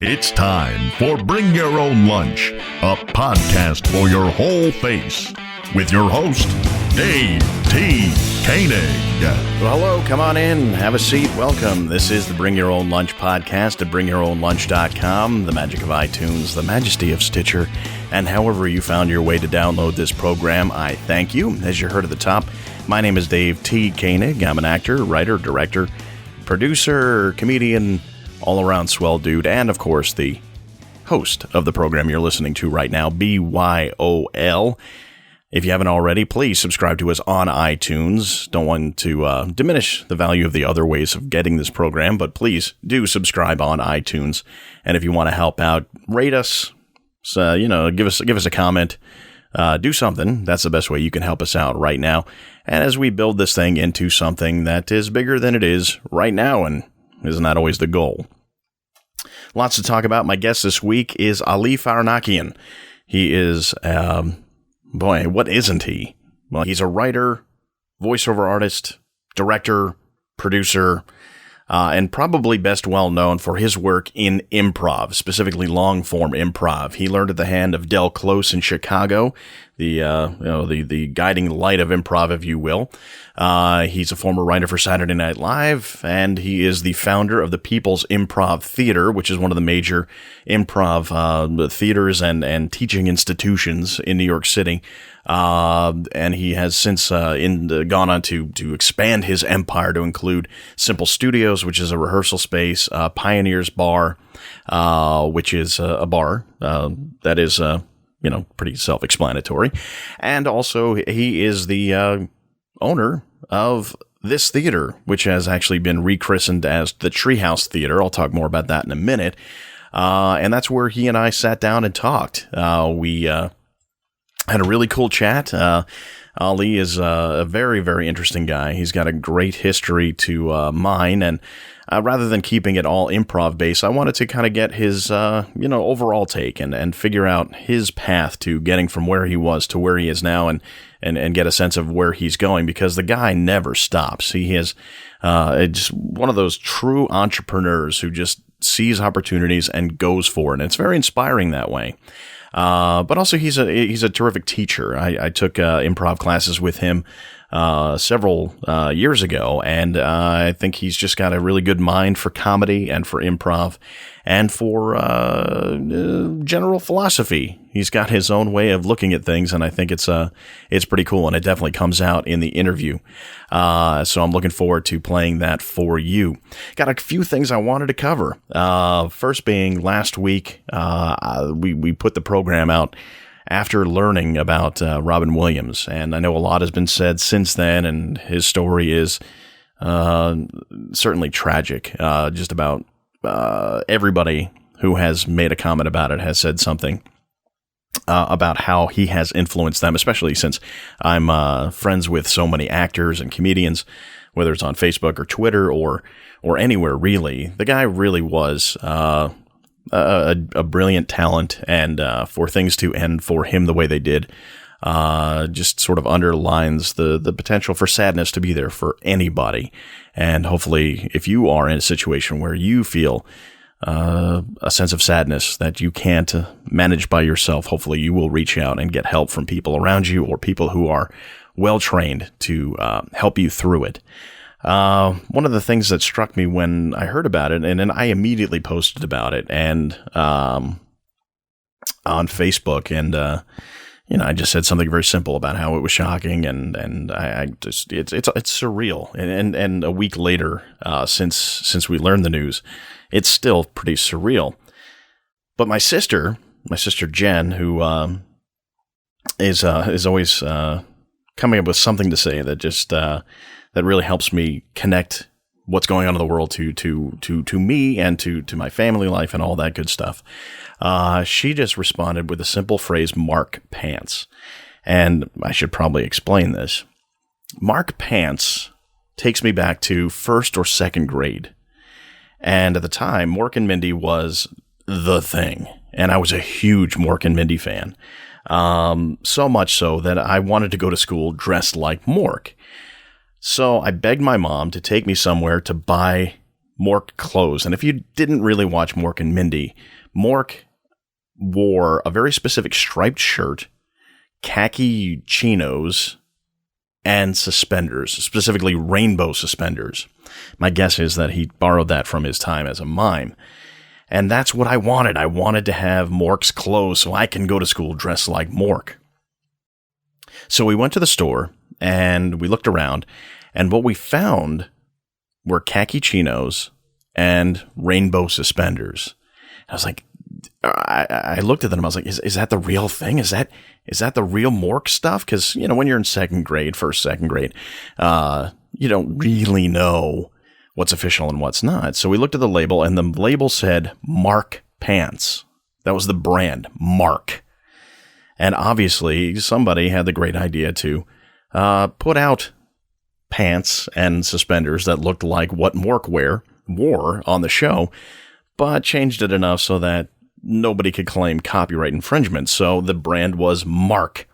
It's time for Bring Your Own Lunch, a podcast for your whole face, with your host, Dave T. Koenig. Well, hello, come on in, have a seat, welcome. This is the Bring Your Own Lunch podcast at bringyourownlunch.com, the magic of iTunes, the majesty of Stitcher, and however you found your way to download this program, I thank you. As you heard at the top, my name is Dave T. Koenig. I'm an actor, writer, director, producer, comedian, all-around swell dude, and of course the host of the program you're listening to right now, BYOL. If you haven't already, please subscribe to us on iTunes. Don't want to diminish the value of the other ways of getting this program, but please do subscribe on iTunes. And if you want to help out, rate us, give us a comment, do something. That's the best way you can help us out right now. And as we build this thing into something that is bigger than it is right now, and isn't that always the goal? Lots to talk about. My guest this week is Ali Farahnakian. He is, what isn't he? Well, he's a writer, voiceover artist, director, producer, and probably best well known for his work in improv, specifically long-form improv. He learned at the hand of Del Close in Chicago, the guiding light of improv, if you will. He's a former writer for Saturday Night Live, and he is the founder of the Peoples Improv Theater, which is one of the major improv theaters and teaching institutions in New York City. And he has since gone on to expand his empire to include Simple Studios, which is a rehearsal space, Pioneers Bar, which is a bar that is pretty self-explanatory, and also he is the owner of this theater, which has actually been rechristened as the Treehouse Theater. I'll talk more about that in a minute. And that's where he and I sat down and talked. We had a really cool chat. Ali is a very, very interesting guy. He's got a great history to mine, and rather than keeping it all improv based, I wanted to kind of get his overall take and figure out his path to getting from where he was to where he is now, and get a sense of where he's going, because the guy never stops. He is just one of those true entrepreneurs who just sees opportunities and goes for it, and it's very inspiring that way. But also he's a terrific teacher. I took improv classes with him several years ago, and I think he's just got a really good mind for comedy and for improv and for general philosophy. He's got his own way of looking at things, and I think it's pretty cool, and it definitely comes out in the interview. So I'm looking forward to playing that for you. Got a few things I wanted to cover. First being last week, we put the program out after learning about Robin Williams, and I know a lot has been said since then, and his story is certainly tragic. Just about everybody who has made a comment about it has said something about how he has influenced them, especially since I'm friends with so many actors and comedians, whether it's on Facebook or Twitter or anywhere really. The guy really was a brilliant talent, and for things to end for him the way they did just sort of underlines the potential for sadness to be there for anybody. And hopefully, if you are in a situation where you feel a sense of sadness that you can't manage by yourself, hopefully you will reach out and get help from people around you or people who are well trained to help you through it. One of the things that struck me when I heard about it, and then I immediately posted about it and on Facebook, and I just said something very simple about how it was shocking, and I just it's surreal. And a week later, since we learned the news, it's still pretty surreal. But my sister Jen, who is always coming up with something to say that just that really helps me connect what's going on in the world to me and to my family life and all that good stuff. She just responded with a simple phrase, "Mark Pants." And I should probably explain this. Mark Pants takes me back to first or second grade. And at the time, Mork and Mindy was the thing. And I was a huge Mork and Mindy fan. So much so that I wanted to go to school dressed like Mork. So I begged my mom to take me somewhere to buy Mork clothes. And if you didn't really watch Mork and Mindy, Mork wore a very specific striped shirt, khaki chinos, and suspenders, specifically rainbow suspenders. My guess is that he borrowed that from his time as a mime. And that's what I wanted. I wanted to have Mork's clothes so I can go to school dressed like Mork. So we went to the store and we looked around, and what we found were khaki chinos and rainbow suspenders. I was like, I looked at them and I was like, is that the real thing? Is that the real Mork stuff? Because, when you're in second grade, you don't really know what's official and what's not. So we looked at the label, and the label said Mark Pants. That was the brand, Mark. And obviously somebody had the great idea to put out pants and suspenders that looked like what Mork wore on the show, but changed it enough so that nobody could claim copyright infringement. So the brand was Mark,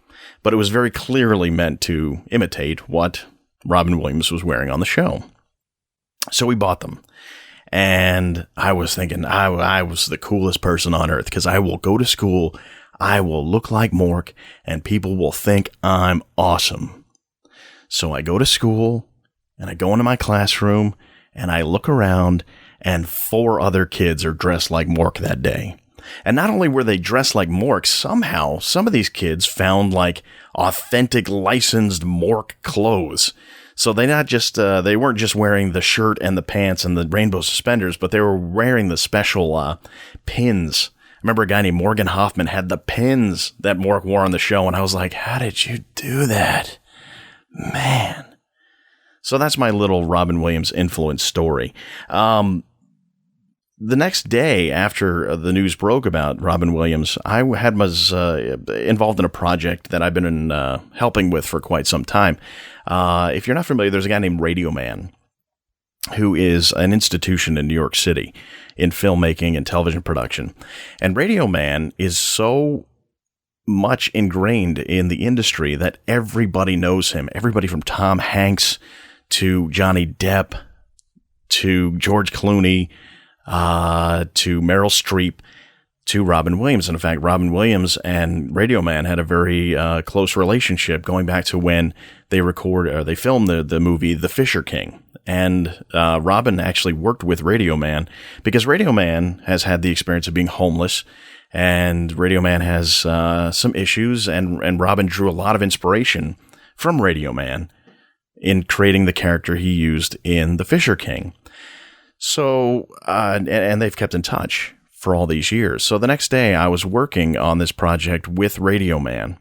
but it was very clearly meant to imitate what Robin Williams was wearing on the show. So we bought them, and I was thinking I was the coolest person on earth, because I will go to school, I will look like Mork, and people will think I'm awesome. So I go to school, and I go into my classroom, and I look around, and 4 other kids are dressed like Mork that day. And not only were they dressed like Mork, somehow some of these kids found like authentic licensed Mork clothes. So they weren't just wearing the shirt and the pants and the rainbow suspenders, but they were wearing the special pins. I remember a guy named Morgan Hoffman had the pins that Mork wore on the show, and I was like, how did you do that? Man. So that's my little Robin Williams influence story. The next day after the news broke about Robin Williams, I was involved in a project that I've been helping with for quite some time. If you're not familiar, there's a guy named Radio Man, who is an institution in New York City in filmmaking and television production. And Radio Man is so much ingrained in the industry that everybody knows him. Everybody from Tom Hanks to Johnny Depp to George Clooney to Meryl Streep to Robin Williams. And in fact, Robin Williams and Radio Man had a very close relationship going back to when they filmed the movie The Fisher King. And Robin actually worked with Radio Man because Radio Man has had the experience of being homeless, and Radio Man has some issues, and Robin drew a lot of inspiration from Radio Man in creating the character he used in The Fisher King. So, and they've kept in touch for all these years. So the next day I was working on this project with Radio Man,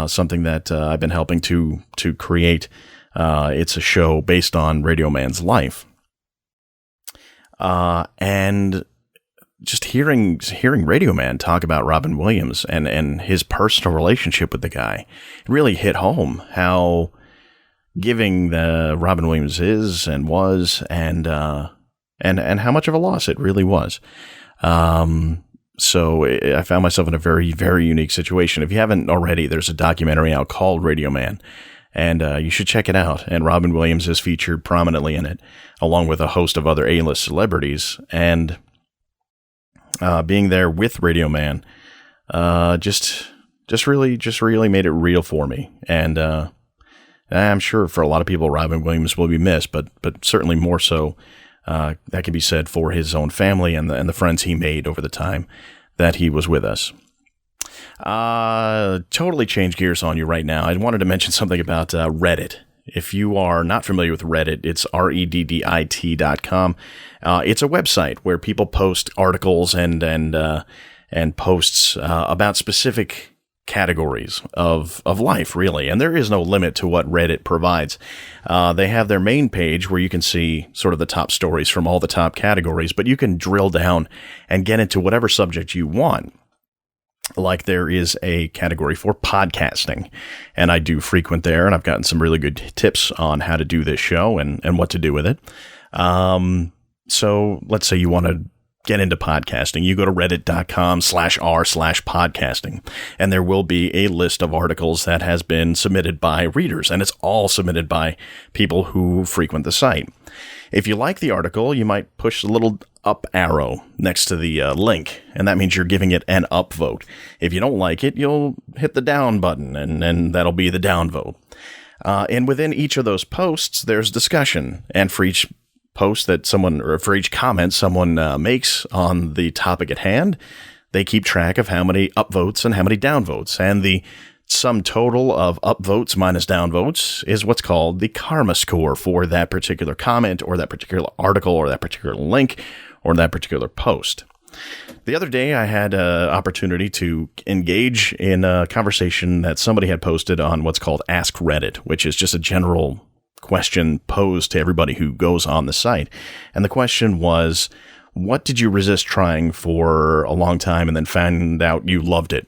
something that I've been helping to create. It's a show based on Radio Man's life. And just hearing Radio Man talk about Robin Williams and his personal relationship with the guy really hit home how giving the Robin Williams is and was, and how much of a loss it really was. So I found myself in a very, very unique situation. If you haven't already, there's a documentary out called Radio Man, and you should check it out. And Robin Williams is featured prominently in it, along with a host of other A-list celebrities. And being there with Radio Man just really made it real for me. And I'm sure for a lot of people, Robin Williams will be missed, but certainly more so. That can be said for his own family and the friends he made over the time that he was with us. Totally change gears on you right now. I wanted to mention something about Reddit. If you are not familiar with Reddit, it's reddit.com. It's a website where people post articles and posts about specific categories of life, really. And there is no limit to what Reddit provides. They have their main page where you can see sort of the top stories from all the top categories, but you can drill down and get into whatever subject you want. Like there is a category for podcasting, and I do frequent there, and I've gotten some really good tips on how to do this show and what to do with it. So let's say you want to get into podcasting. You go to reddit.com/r/podcasting, and there will be a list of articles that has been submitted by readers, and it's all submitted by people who frequent the site. If you like the article, you might push the little up arrow next to the link, and that means you're giving it an upvote. If you don't like it, you'll hit the down button, and that'll be the downvote. And within each of those posts, there's discussion, and for each post that someone, or for each comment someone makes on the topic at hand, they keep track of how many upvotes and how many downvotes, and the sum total of upvotes minus downvotes is what's called the karma score for that particular comment or that particular article or that particular link or that particular post. The other day, I had an opportunity to engage in a conversation that somebody had posted on what's called Ask Reddit, which is just a general question posed to everybody who goes on the site. And the question was, what did you resist trying for a long time and then found out you loved it?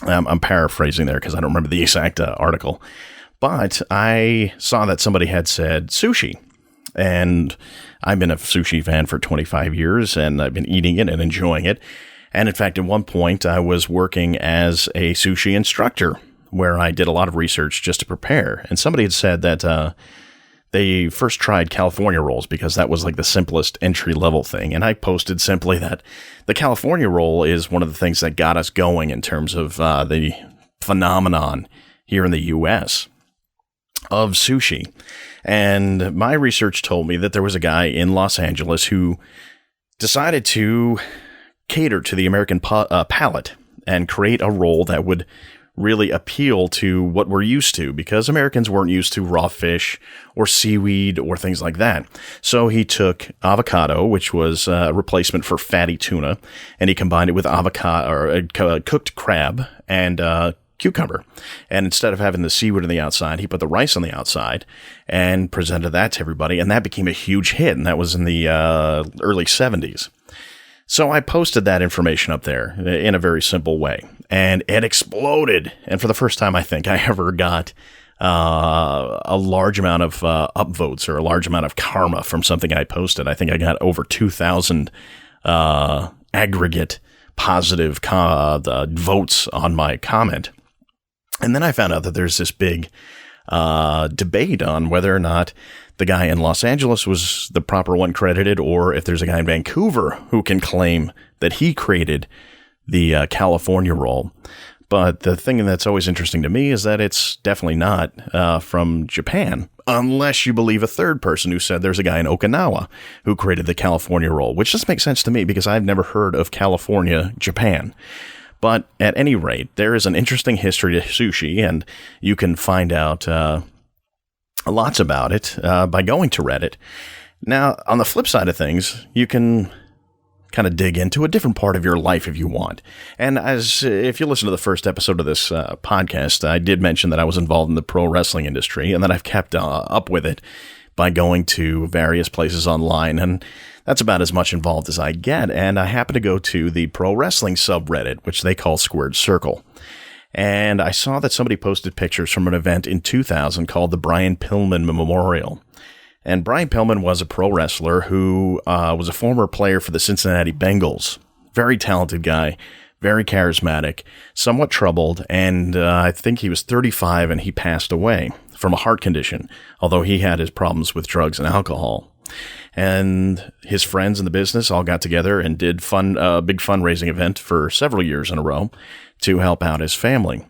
I'm paraphrasing there because I don't remember the exact article. But I saw that somebody had said sushi. And I've been a sushi fan for 25 years, and I've been eating it and enjoying it. And in fact, at one point, I was working as a sushi instructor, where I did a lot of research just to prepare. And somebody had said that they first tried California rolls because that was like the simplest entry-level thing. And I posted simply that the California roll is one of the things that got us going in terms of the phenomenon here in the U.S. of sushi. And my research told me that there was a guy in Los Angeles who decided to cater to the American palate and create a roll that would really appeal to what we're used to, because Americans weren't used to raw fish or seaweed or things like that. So he took avocado, which was a replacement for fatty tuna, and he combined it with avocado or cooked crab and cucumber. And instead of having the seaweed on the outside, he put the rice on the outside and presented that to everybody. And that became a huge hit. And that was in the early 70s. So I posted that information up there in a very simple way, and it exploded. And for the first time, I think I ever got a large amount of upvotes or a large amount of karma from something I posted. I think I got over 2,000 aggregate positive votes on my comment. And then I found out that there's this big debate on whether or not the guy in Los Angeles was the proper one credited, or if there's a guy in Vancouver who can claim that he created the California roll. But the thing that's always interesting to me is that it's definitely not from Japan, unless you believe a third person who said there's a guy in Okinawa who created the California roll, which just makes sense to me because I've never heard of California, Japan. But at any rate, there is an interesting history to sushi, and you can find out lots about it by going to Reddit. Now, on the flip side of things, you can kind of dig into a different part of your life if you want. And if you listen to the first episode of this podcast, I did mention that I was involved in the pro wrestling industry, and that I've kept up with it by going to various places online, and that's about as much involved as I get. And I happen to go to the pro wrestling subreddit, which they call Squared Circle. And I saw that somebody posted pictures from an event in 2000 called the Brian Pillman Memorial. And Brian Pillman was a pro wrestler who was a former player for the Cincinnati Bengals. Very talented guy, very charismatic, somewhat troubled, and I think he was 35 and he passed away from a heart condition, although he had his problems with drugs and alcohol. And his friends in the business all got together and did a big fundraising event for several years in a row to help out his family.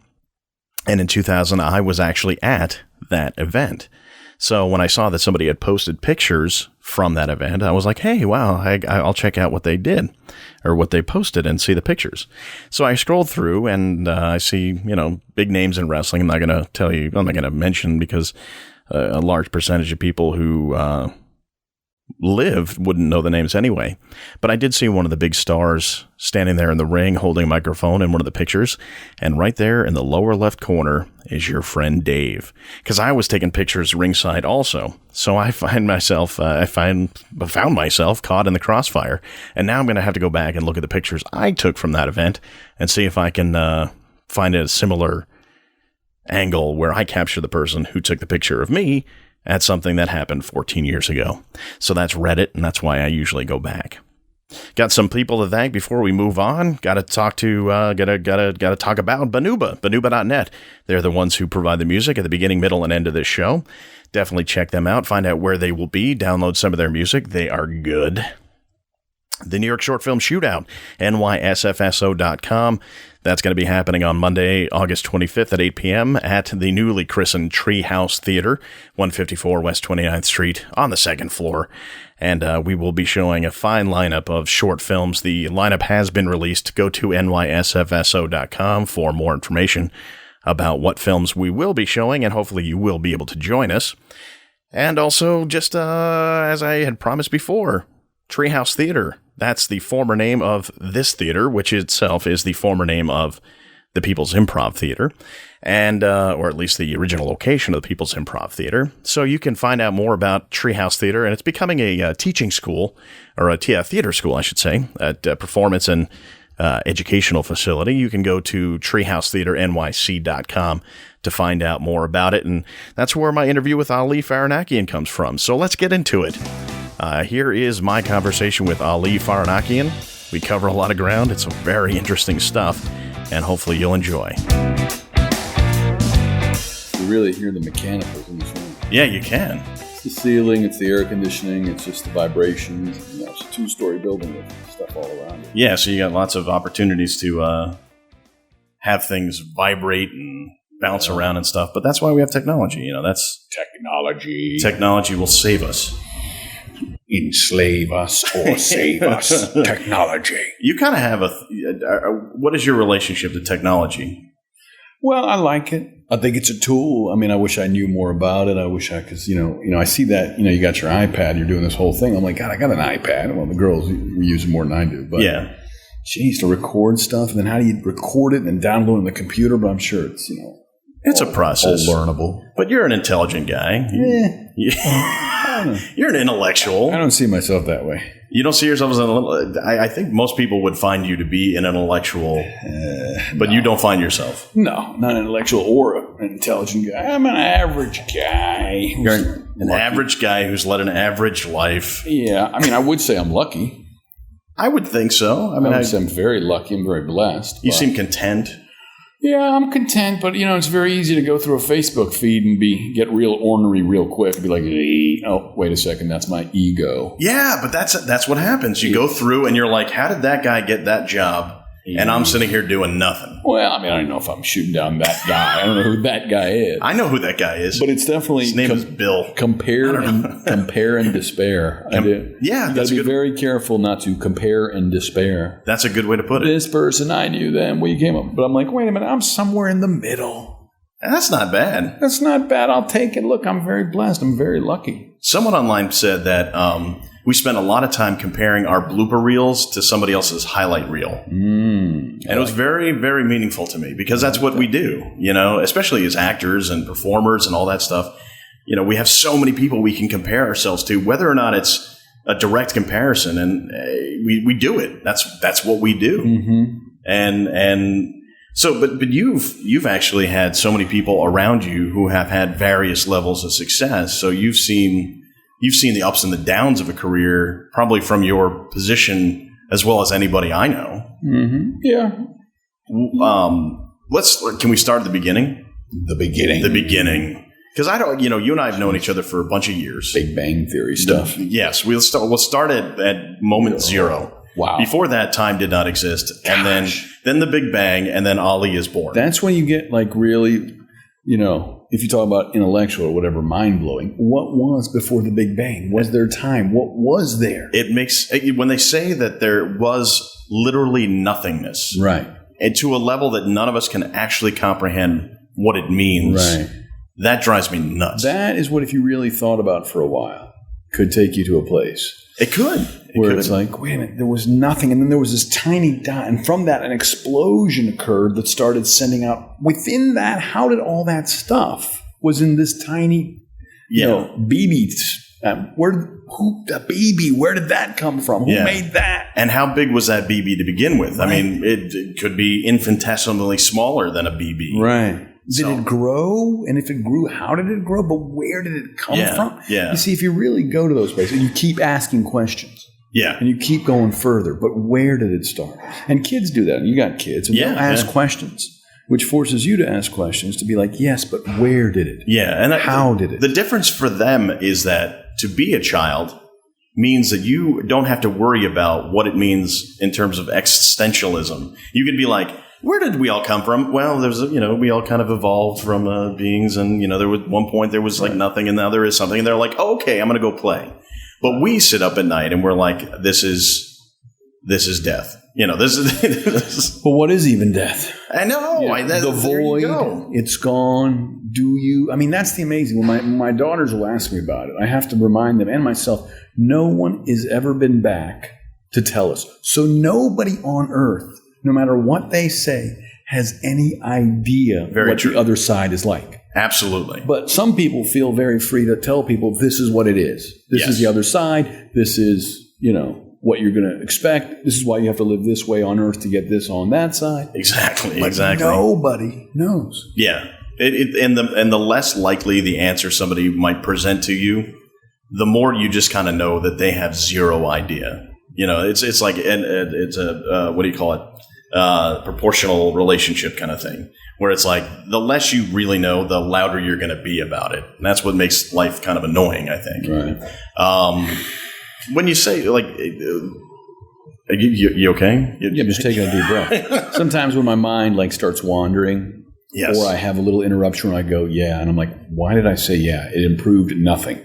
And in 2000, I was actually at that event. So when I saw that somebody had posted pictures from that event, I was like, hey, wow, I'll check out what they did or what they posted and see the pictures. So I scrolled through and I see, big names in wrestling. I'm not going to mention because a large percentage of people who live wouldn't know the names anyway. But I did see one of the big stars standing there in the ring holding a microphone in one of the pictures. And right there in the lower left corner is your friend Dave. Because I was taking pictures ringside also. So I found myself caught in the crossfire. And now I'm going to have to go back and look at the pictures I took from that event and see if I can find a similar angle where I capture the person who took the picture of me at something that happened 14 years ago. So that's Reddit, and that's why I usually go back. Got some people to thank before we move on. Got to talk to gotta talk about Banuba.net. They're the ones who provide the music at the beginning, middle, and end of this show. Definitely check them out. Find out where they will be. Download some of their music. They are good. The New York Short Film Shootout, nysfso.com. That's going to be happening on Monday, August 25th at 8 p.m. at the newly christened Treehouse Theater, 154 West 29th Street on the second floor. And we will be showing a fine lineup of short films. The lineup has been released. Go to nysfso.com for more information about what films we will be showing, and hopefully you will be able to join us. And also, just as I had promised before, Treehouse Theater. That's the former name of this theater, which itself is the former name of the Peoples Improv Theater, and or at least the original location of the Peoples Improv Theater. So you can find out more about Treehouse Theater, and it's becoming a teaching school, or a theater school, I should say, a performance and educational facility. You can go to treehousetheaternyc.com to find out more about it, and that's where my interview with Ali Farahnakian comes from. So let's get into it. Here is my conversation with Ali Farahnakian. We cover a lot of ground. It's very interesting stuff, and hopefully you'll enjoy. You really hear the mechanicals in this room. Yeah, you can. It's the ceiling, it's the air conditioning, it's just the vibrations. It's a two-story building with stuff all around it. Yeah, so you got lots of opportunities to have things vibrate and bounce around and stuff, but that's why we have technology. That's technology. Technology will save us. Enslave us or save us. Technology. You kind of have what is your relationship to technology? Well, I like it. I think it's a tool. I mean, I wish I knew more about it. I wish I could, I see that, you got your iPad, you're doing this whole thing. I'm like, God, I got an iPad. Well, the girls use it more than I do. But yeah. Geez, to record stuff, and then how do you record it and download it on the computer? But I'm sure it's, it's a process. All learnable. But you're an intelligent guy. You're an intellectual. I don't see myself that way. You don't see yourself as I think most people would find you to be an intellectual, but you don't find yourself. No, not an intellectual or an intelligent guy. I'm an average guy. You're an average guy who's led an average life. Yeah, I mean, I would say I'm lucky. I would think so. I would say I'm very lucky. I'm very blessed. You seem content. Yeah, I'm content, but it's very easy to go through a Facebook feed and get real ornery real quick and be like, oh, wait a second, that's my ego. Yeah, but that's what happens. You go through and you're like, how did that guy get that job? And I'm sitting here doing nothing. Well, I mean, I don't know if I'm shooting down that guy. I don't know who that guy is. I know who that guy is. But it's definitely... His name is Bill. Compare and despair. Yeah, you got to be very careful not to compare and despair. That's a good way to put it. This person, I knew them. We came up. But I'm like, wait a minute, I'm somewhere in the middle. That's not bad. That's not bad. I'll take it. Look, I'm very blessed. I'm very lucky. Someone online said that we spent a lot of time comparing our blooper reels to somebody else's highlight reel. And it was very, very meaningful to me because that's what we do, especially as actors and performers and all that stuff. We have so many people we can compare ourselves to, whether or not it's a direct comparison, and we do it. That's what we do. Mm-hmm. And so, but you've actually had so many people around you who have had various levels of success. So you've seen the ups and the downs of a career, probably from your position as well as anybody I know. Mm-hmm. Yeah. Can we start at the beginning? The beginning. Because I don't, you and I have known each other for a bunch of years. Big Bang Theory stuff. Yes, we'll start at moment zero. Wow. Before that, time did not exist, and then the Big Bang, and then Ali is born. That's when you get really, if you talk about intellectual or whatever, mind-blowing, what was before the Big Bang? Was there time? What was there? It makes, when they say that there was literally nothingness. Right. And to a level that none of us can actually comprehend what it means. Right. That drives me nuts. That is what, if you really thought about for a while, could take you to a place. It could. It's like, wait a minute, there was nothing. And then there was this tiny dot. And from that, an explosion occurred that started sending out. Within that, how did all that stuff was in this tiny, BB? The BB, where did that come from? Who made that? And how big was that BB to begin with? Right. I mean, it could be infinitesimally smaller than a BB. Right. Did it grow? And if it grew, how did it grow? But where did it come from? Yeah. You see, if you really go to those places, you keep asking questions. Yeah. And you keep going further. But where did it start? And kids do that. You got kids. And they'll ask questions, which forces you to ask questions to be like, yes, but where did it? Yeah. And how did it? The difference for them is that to be a child means that you don't have to worry about what it means in terms of existentialism. You could be like, where did we all come from? Well, we all kind of evolved from beings, and there was one point there was like nothing, and now there is something, and they're like, oh, okay, I'm going to go play. But we sit up at night and we're like, this is death. This is. But what is even death? I know. The void. It's gone. Do you? I mean, that's the amazing. When my daughters will ask me about it, I have to remind them and myself. No one has ever been back to tell us. So nobody on earth, no matter what they say, has any idea what the other side is like. Absolutely. But some people feel very free to tell people this is what it is. This is the other side. This is, what you're going to expect. This is why you have to live this way on earth to get this on that side. Exactly. But nobody knows. Yeah. And the less likely the answer somebody might present to you, the more you just kind of know that they have zero idea. It's like it's a what do you call it? Proportional relationship kind of thing, where it's like the less you really know, the louder you're going to be about it, and that's what makes life kind of annoying, I think. Right. When you say like, you okay? I'm just taking a deep breath. Sometimes when my mind starts wandering. Yes. Or I have a little interruption where I go, yeah, and I'm like, why did I say yeah? It improved nothing.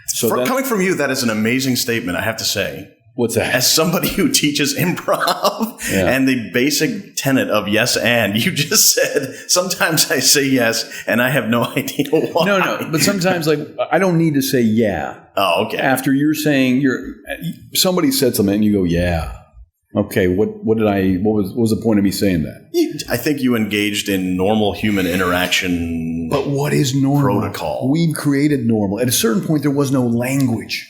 So coming from you, that is an amazing statement, I have to say. What's that? As somebody who teaches improv and the basic tenet of yes and, you just said, sometimes I say yes and I have no idea why. No, but sometimes I don't need to say yeah. Oh, okay. After you're saying somebody said something and you go, yeah. Okay, what was the point of me saying that? I think you engaged in normal human interaction. But what is normal? Protocol. We've created normal. At a certain point, there was no language.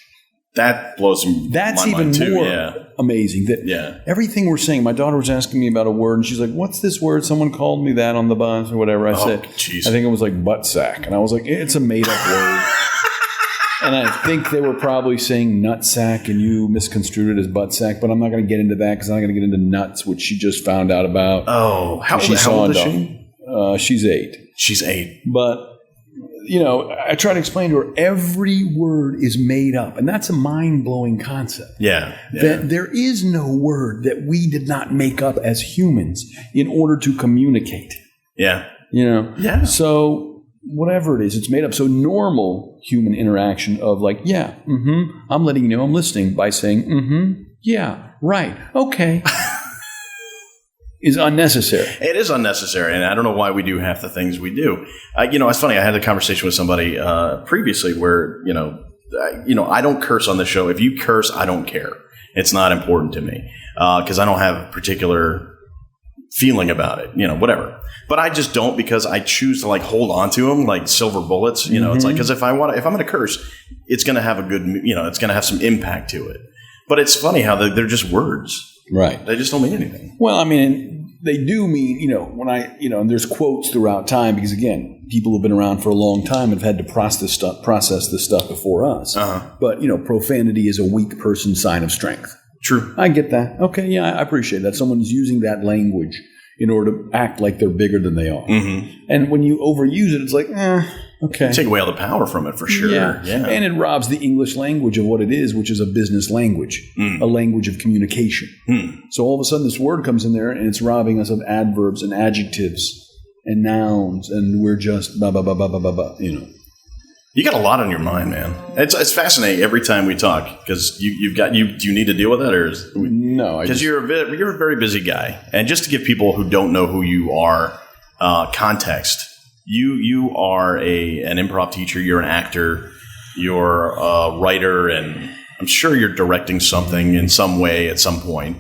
That blows my That's mind even too, more amazing. That everything we're saying, my daughter was asking me about a word, and she's like, what's this word? Someone called me that on the bus or whatever. I said, geez. I think it was like butt sack. And I was like, it's a made-up word. And I think they were probably saying nut sack, and you misconstrued it as butt sack. But I'm not going to get into that because I'm not going to get into nuts, which she just found out about. Oh, how old is she? She's 8. She's 8. But, I try to explain to her every word is made up. And that's a mind-blowing concept. Yeah. That there is no word that we did not make up as humans in order to communicate. Yeah. Yeah. So whatever it is, it's made up. So normal human interaction of I'm letting you know I'm listening by saying, yeah, right, okay, is unnecessary. It is unnecessary, and I don't know why we do half the things we do. It's funny. I had a conversation with somebody previously where, I don't curse on the show. If you curse, I don't care. It's not important to me because I don't have a particular feeling about it, whatever. But I just don't because I choose to hold on to them like silver bullets. It's like, because if I'm going to curse, it's going to have a good, it's going to have some impact to it. But it's funny how they're just words. Right. They just don't mean anything. Well, I mean, they do mean, when and there's quotes throughout time because, again, people who've been around for a long time have had to process this stuff before us. Uh-huh. But, profanity is a weak person's sign of strength. True. I get that. Okay, yeah, I appreciate that. Someone's using that language in order to act like they're bigger than they are. Mm-hmm. And when you overuse it, it's like, okay. You take away all the power from it for sure. Yeah. And it robs the English language of what it is, which is a business language, a language of communication. So all of a sudden this word comes in there and it's robbing us of adverbs and adjectives and nouns, and we're just blah, blah, blah, blah, blah, blah, blah, You got a lot on your mind, man. It's fascinating every time we talk because do you need to deal with that or no? Because you're a very busy guy, and just to give people who don't know who you are context, you are an improv teacher, you're an actor, you're a writer, and I'm sure you're directing something in some way at some point.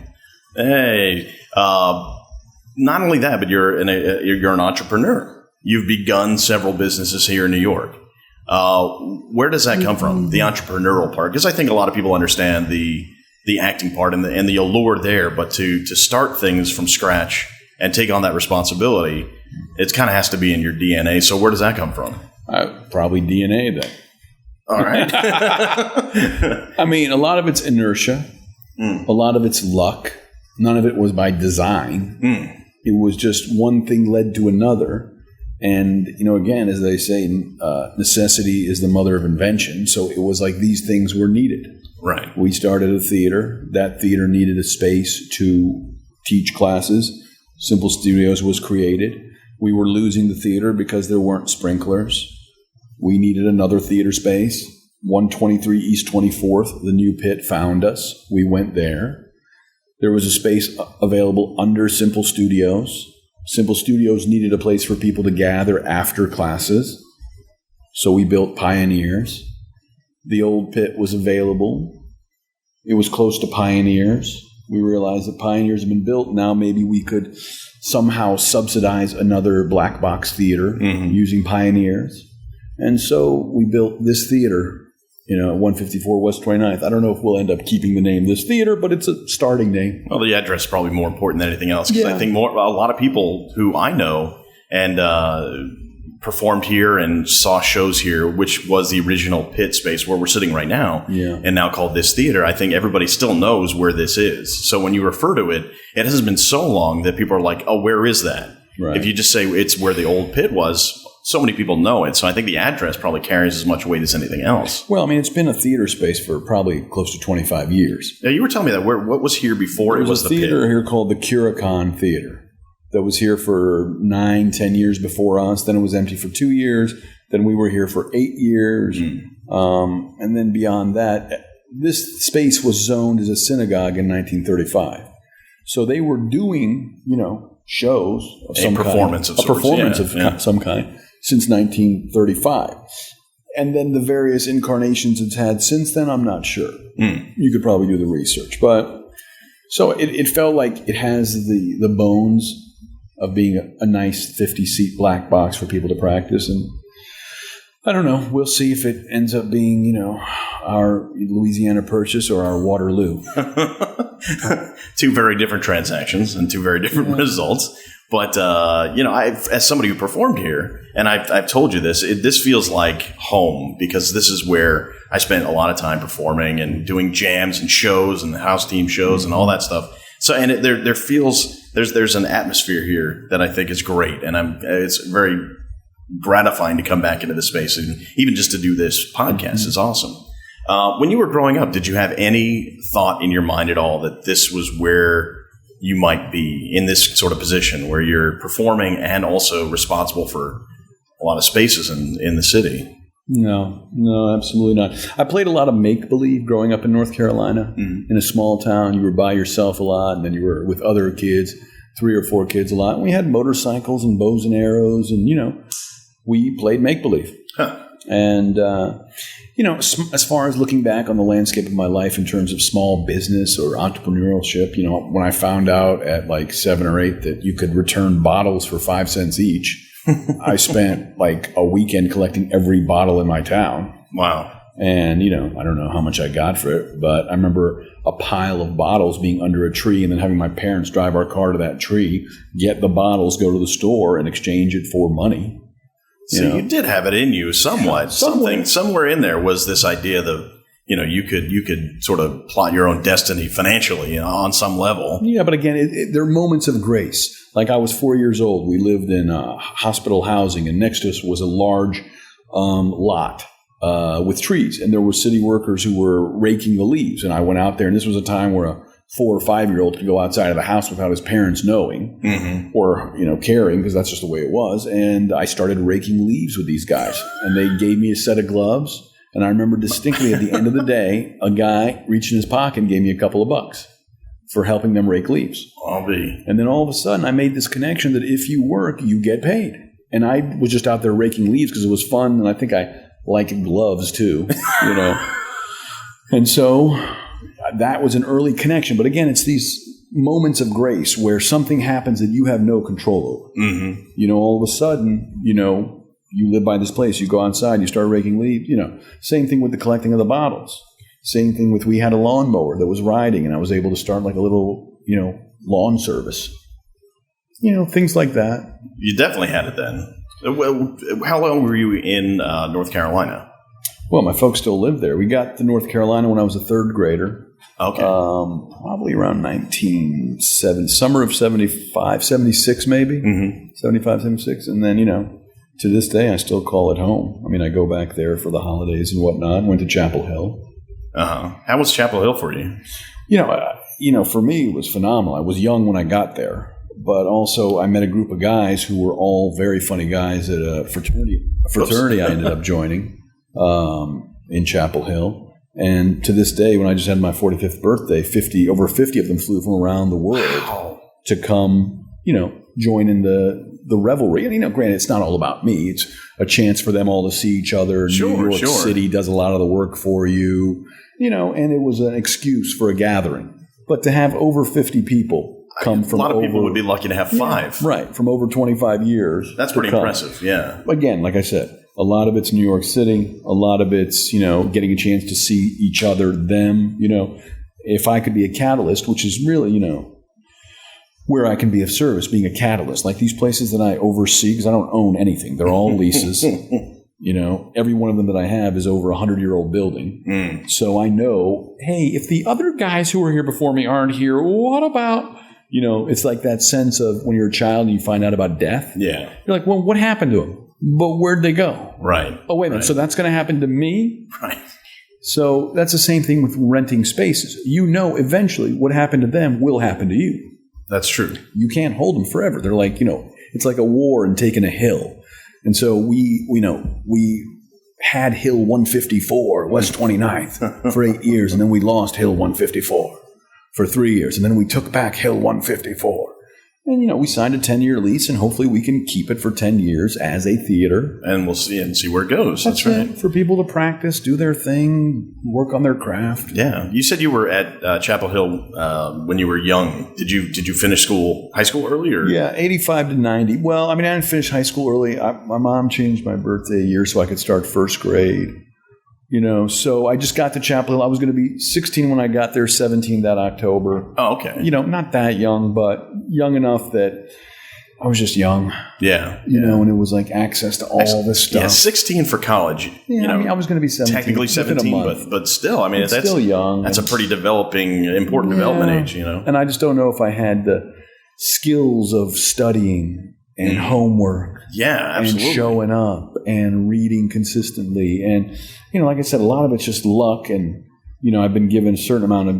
Hey, not only that, but you're an entrepreneur. You've begun several businesses here in New York. Where does that come from? The entrepreneurial part? Because I think a lot of people understand the acting part and the allure there, but to start things from scratch and take on that responsibility, it kind of has to be in your DNA. So where does that come from? Probably DNA then. All right. I mean, a lot of it's inertia. A lot of it's luck. None of it was by design. It was just one thing led to another. And, again, as they say, necessity is the mother of invention. So it was like these things were needed. Right. We started a theater. That theater needed a space to teach classes. Simple Studios was created. We were losing the theater because there weren't sprinklers. We needed another theater space. 123 East 24th, the new pit, found us. We went there. There was a space available under Simple Studios. Simple Studios needed a place for people to gather after classes. So we built Pioneers. The old pit was available. It was close to Pioneers. We realized that Pioneers had been built. Now maybe we could somehow subsidize another black box theater using Pioneers. And so we built this theater, 154 West 29th. I don't know if we'll end up keeping the name This Theater, but it's a starting name. Well, the address is probably more important than anything else. Because I think a lot of people who I know and performed here and saw shows here, which was the original pit space where we're sitting right now, and now called This Theater, I think everybody still knows where this is. So when you refer to it, it hasn't been so long that people are like, oh, where is that? Right. If you just say it's where the old pit was, so many people know it. So I think the address probably carries as much weight as anything else. Well, it's been a theater space for probably close to 25 years. Yeah, you were telling me that. What was here before it was the pit? There was a theater here called the Curacon Theater that was here for 9-10 years before us. Then it was empty for 2 years. Then we were here for 8 years. And then beyond that, this space was zoned as a synagogue in 1935. So they were doing, shows of some kind. A performance of some kind. Since 1935. And then the various incarnations it's had since then, I'm not sure. You could probably do the research. But so it felt like it has the bones of being a nice 50-seat black box for people to practice. And I don't know. We'll see if it ends up being, our Louisiana Purchase or our Waterloo. Two very different transactions and two very different results. But, as somebody who performed here, and I've told you this, this feels like home because this is where I spent a lot of time performing and doing jams and shows and house team shows and all that stuff. So, and there feels, there's an atmosphere here that I think is great. And it's very gratifying to come back into this space. And even just to do this podcast is awesome. When you were growing up, did you have any thought in your mind at all that this was where you might be in this sort of position where you're performing and also responsible for a lot of spaces in the city? No, absolutely not. I played a lot of make-believe growing up in North Carolina. In a small town, you were by yourself a lot, and then you were with other kids, 3 or 4 kids a lot. And we had motorcycles and bows and arrows, and, we played make-believe. And, as far as looking back on the landscape of my life in terms of small business or entrepreneurship, when I found out at like 7 or 8 that you could return bottles for 5 cents each, I spent like a weekend collecting every bottle in my town. Wow. And, I don't know how much I got for it, but I remember a pile of bottles being under a tree and then having my parents drive our car to that tree, get the bottles, go to the store and exchange it for money. So you did have it in you somewhat. Somewhere in there was this idea that, you could sort of plot your own destiny financially on some level. Yeah, but again, there are moments of grace. Like I was 4 years old. We lived in hospital housing, and next to us was a large lot with trees. And there were city workers who were raking the leaves. And I went out there, and this was a time where a 4 or 5-year-old could go outside of the house without his parents knowing or, caring, because that's just the way it was. And I started raking leaves with these guys, and they gave me a set of gloves. And I remember distinctly at the end of the day, a guy reached in his pocket and gave me a couple of bucks for helping them rake leaves. And then all of a sudden I made this connection that if you work, you get paid. And I was just out there raking leaves because it was fun. And I think I liked gloves too, And so that was an early connection. But again, it's these moments of grace where something happens that you have no control over. All of a sudden, you live by this place, you go outside, you start raking leaves, Same thing with the collecting of the bottles. Same thing with, we had a lawnmower that was riding, and I was able to start like a little, lawn service. Things like that. You definitely had it then. How long were you in North Carolina? Well, my folks still live there. We got to North Carolina when I was a 3rd grader. Okay. Probably around summer of 75, 76 maybe. 75, 76. And then, to this day, I still call it home. I mean, I go back there for the holidays and whatnot. Went to Chapel Hill. How was Chapel Hill for you? For me, it was phenomenal. I was young when I got there. But also, I met a group of guys who were all very funny guys at a fraternity I ended up joining in Chapel Hill. And to this day, when I just had my 45th birthday, over 50 of them flew from around the world to come, join in the revelry. And, granted, it's not all about me. It's a chance for them all to see each other. New York City does a lot of the work for you, and it was an excuse for a gathering. But to have over 50 people come from a lot of people would be lucky to have 5. Right, from over 25 years. That's pretty impressive, yeah. Again, like I said, a lot of it's New York City. A lot of it's, getting a chance to see each other, them. If I could be a catalyst, which is really, where I can be of service, being a catalyst. Like these places that I oversee, because I don't own anything. They're all leases. Every one of them that I have is over 100-year-old building. So I know, hey, if the other guys who were here before me aren't here, what about... it's like that sense of when you're a child and you find out about death. Yeah. You're like, well, what happened to them? But where'd they go? Right. Oh, wait a minute. So that's going to happen to me? Right. So that's the same thing with renting spaces. Eventually what happened to them will happen to you. That's true. You can't hold them forever. They're like, it's like a war and taking a hill. And so we had Hill 154, West 29th, for 8 years. And then we lost Hill 154. For 3 years, and then we took back Hill 154. And, we signed a 10-year lease, and hopefully we can keep it for 10 years as a theater. And we'll see where it goes. That's right. For people to practice, do their thing, work on their craft. Yeah. You said you were at Chapel Hill when you were young. Did you finish high school early? Or? Yeah, 85 to 90. Well, I didn't finish high school early. My mom changed my birthday a year so I could start first grade. So I just got to Chapel Hill. I was going to be 16 when I got there, 17 that October. Oh, okay. Not that young, but young enough that I was just young. Yeah. And it was like access to all this stuff. Yeah, 16 for college. Yeah, I was going to be 17. Technically 17, but still, that's still young. That's a pretty important development age, And I just don't know if I had the skills of studying and homework. Yeah, absolutely. And showing up and reading consistently. And, like I said, a lot of it's just luck. And, I've been given a certain amount of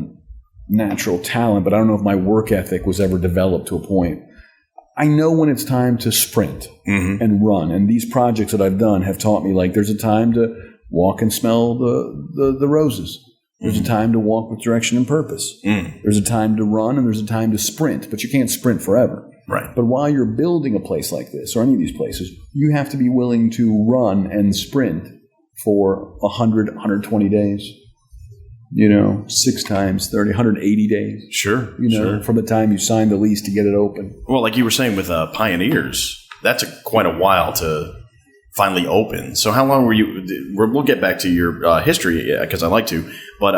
natural talent, but I don't know if my work ethic was ever developed to a point. I know when it's time to sprint and run. And these projects that I've done have taught me, like, there's a time to walk and smell the roses. There's a time to walk with direction and purpose. There's a time to run and there's a time to sprint, but you can't sprint forever. Right. But while you're building a place like this or any of these places, you have to be willing to run and sprint for 100, 120 days. 6 times 30, 180 days. Sure. From the time you sign the lease to get it open. Well, like you were saying with Pioneers, that's quite a while to finally open. So how long were you? We'll get back to your history because I like to. But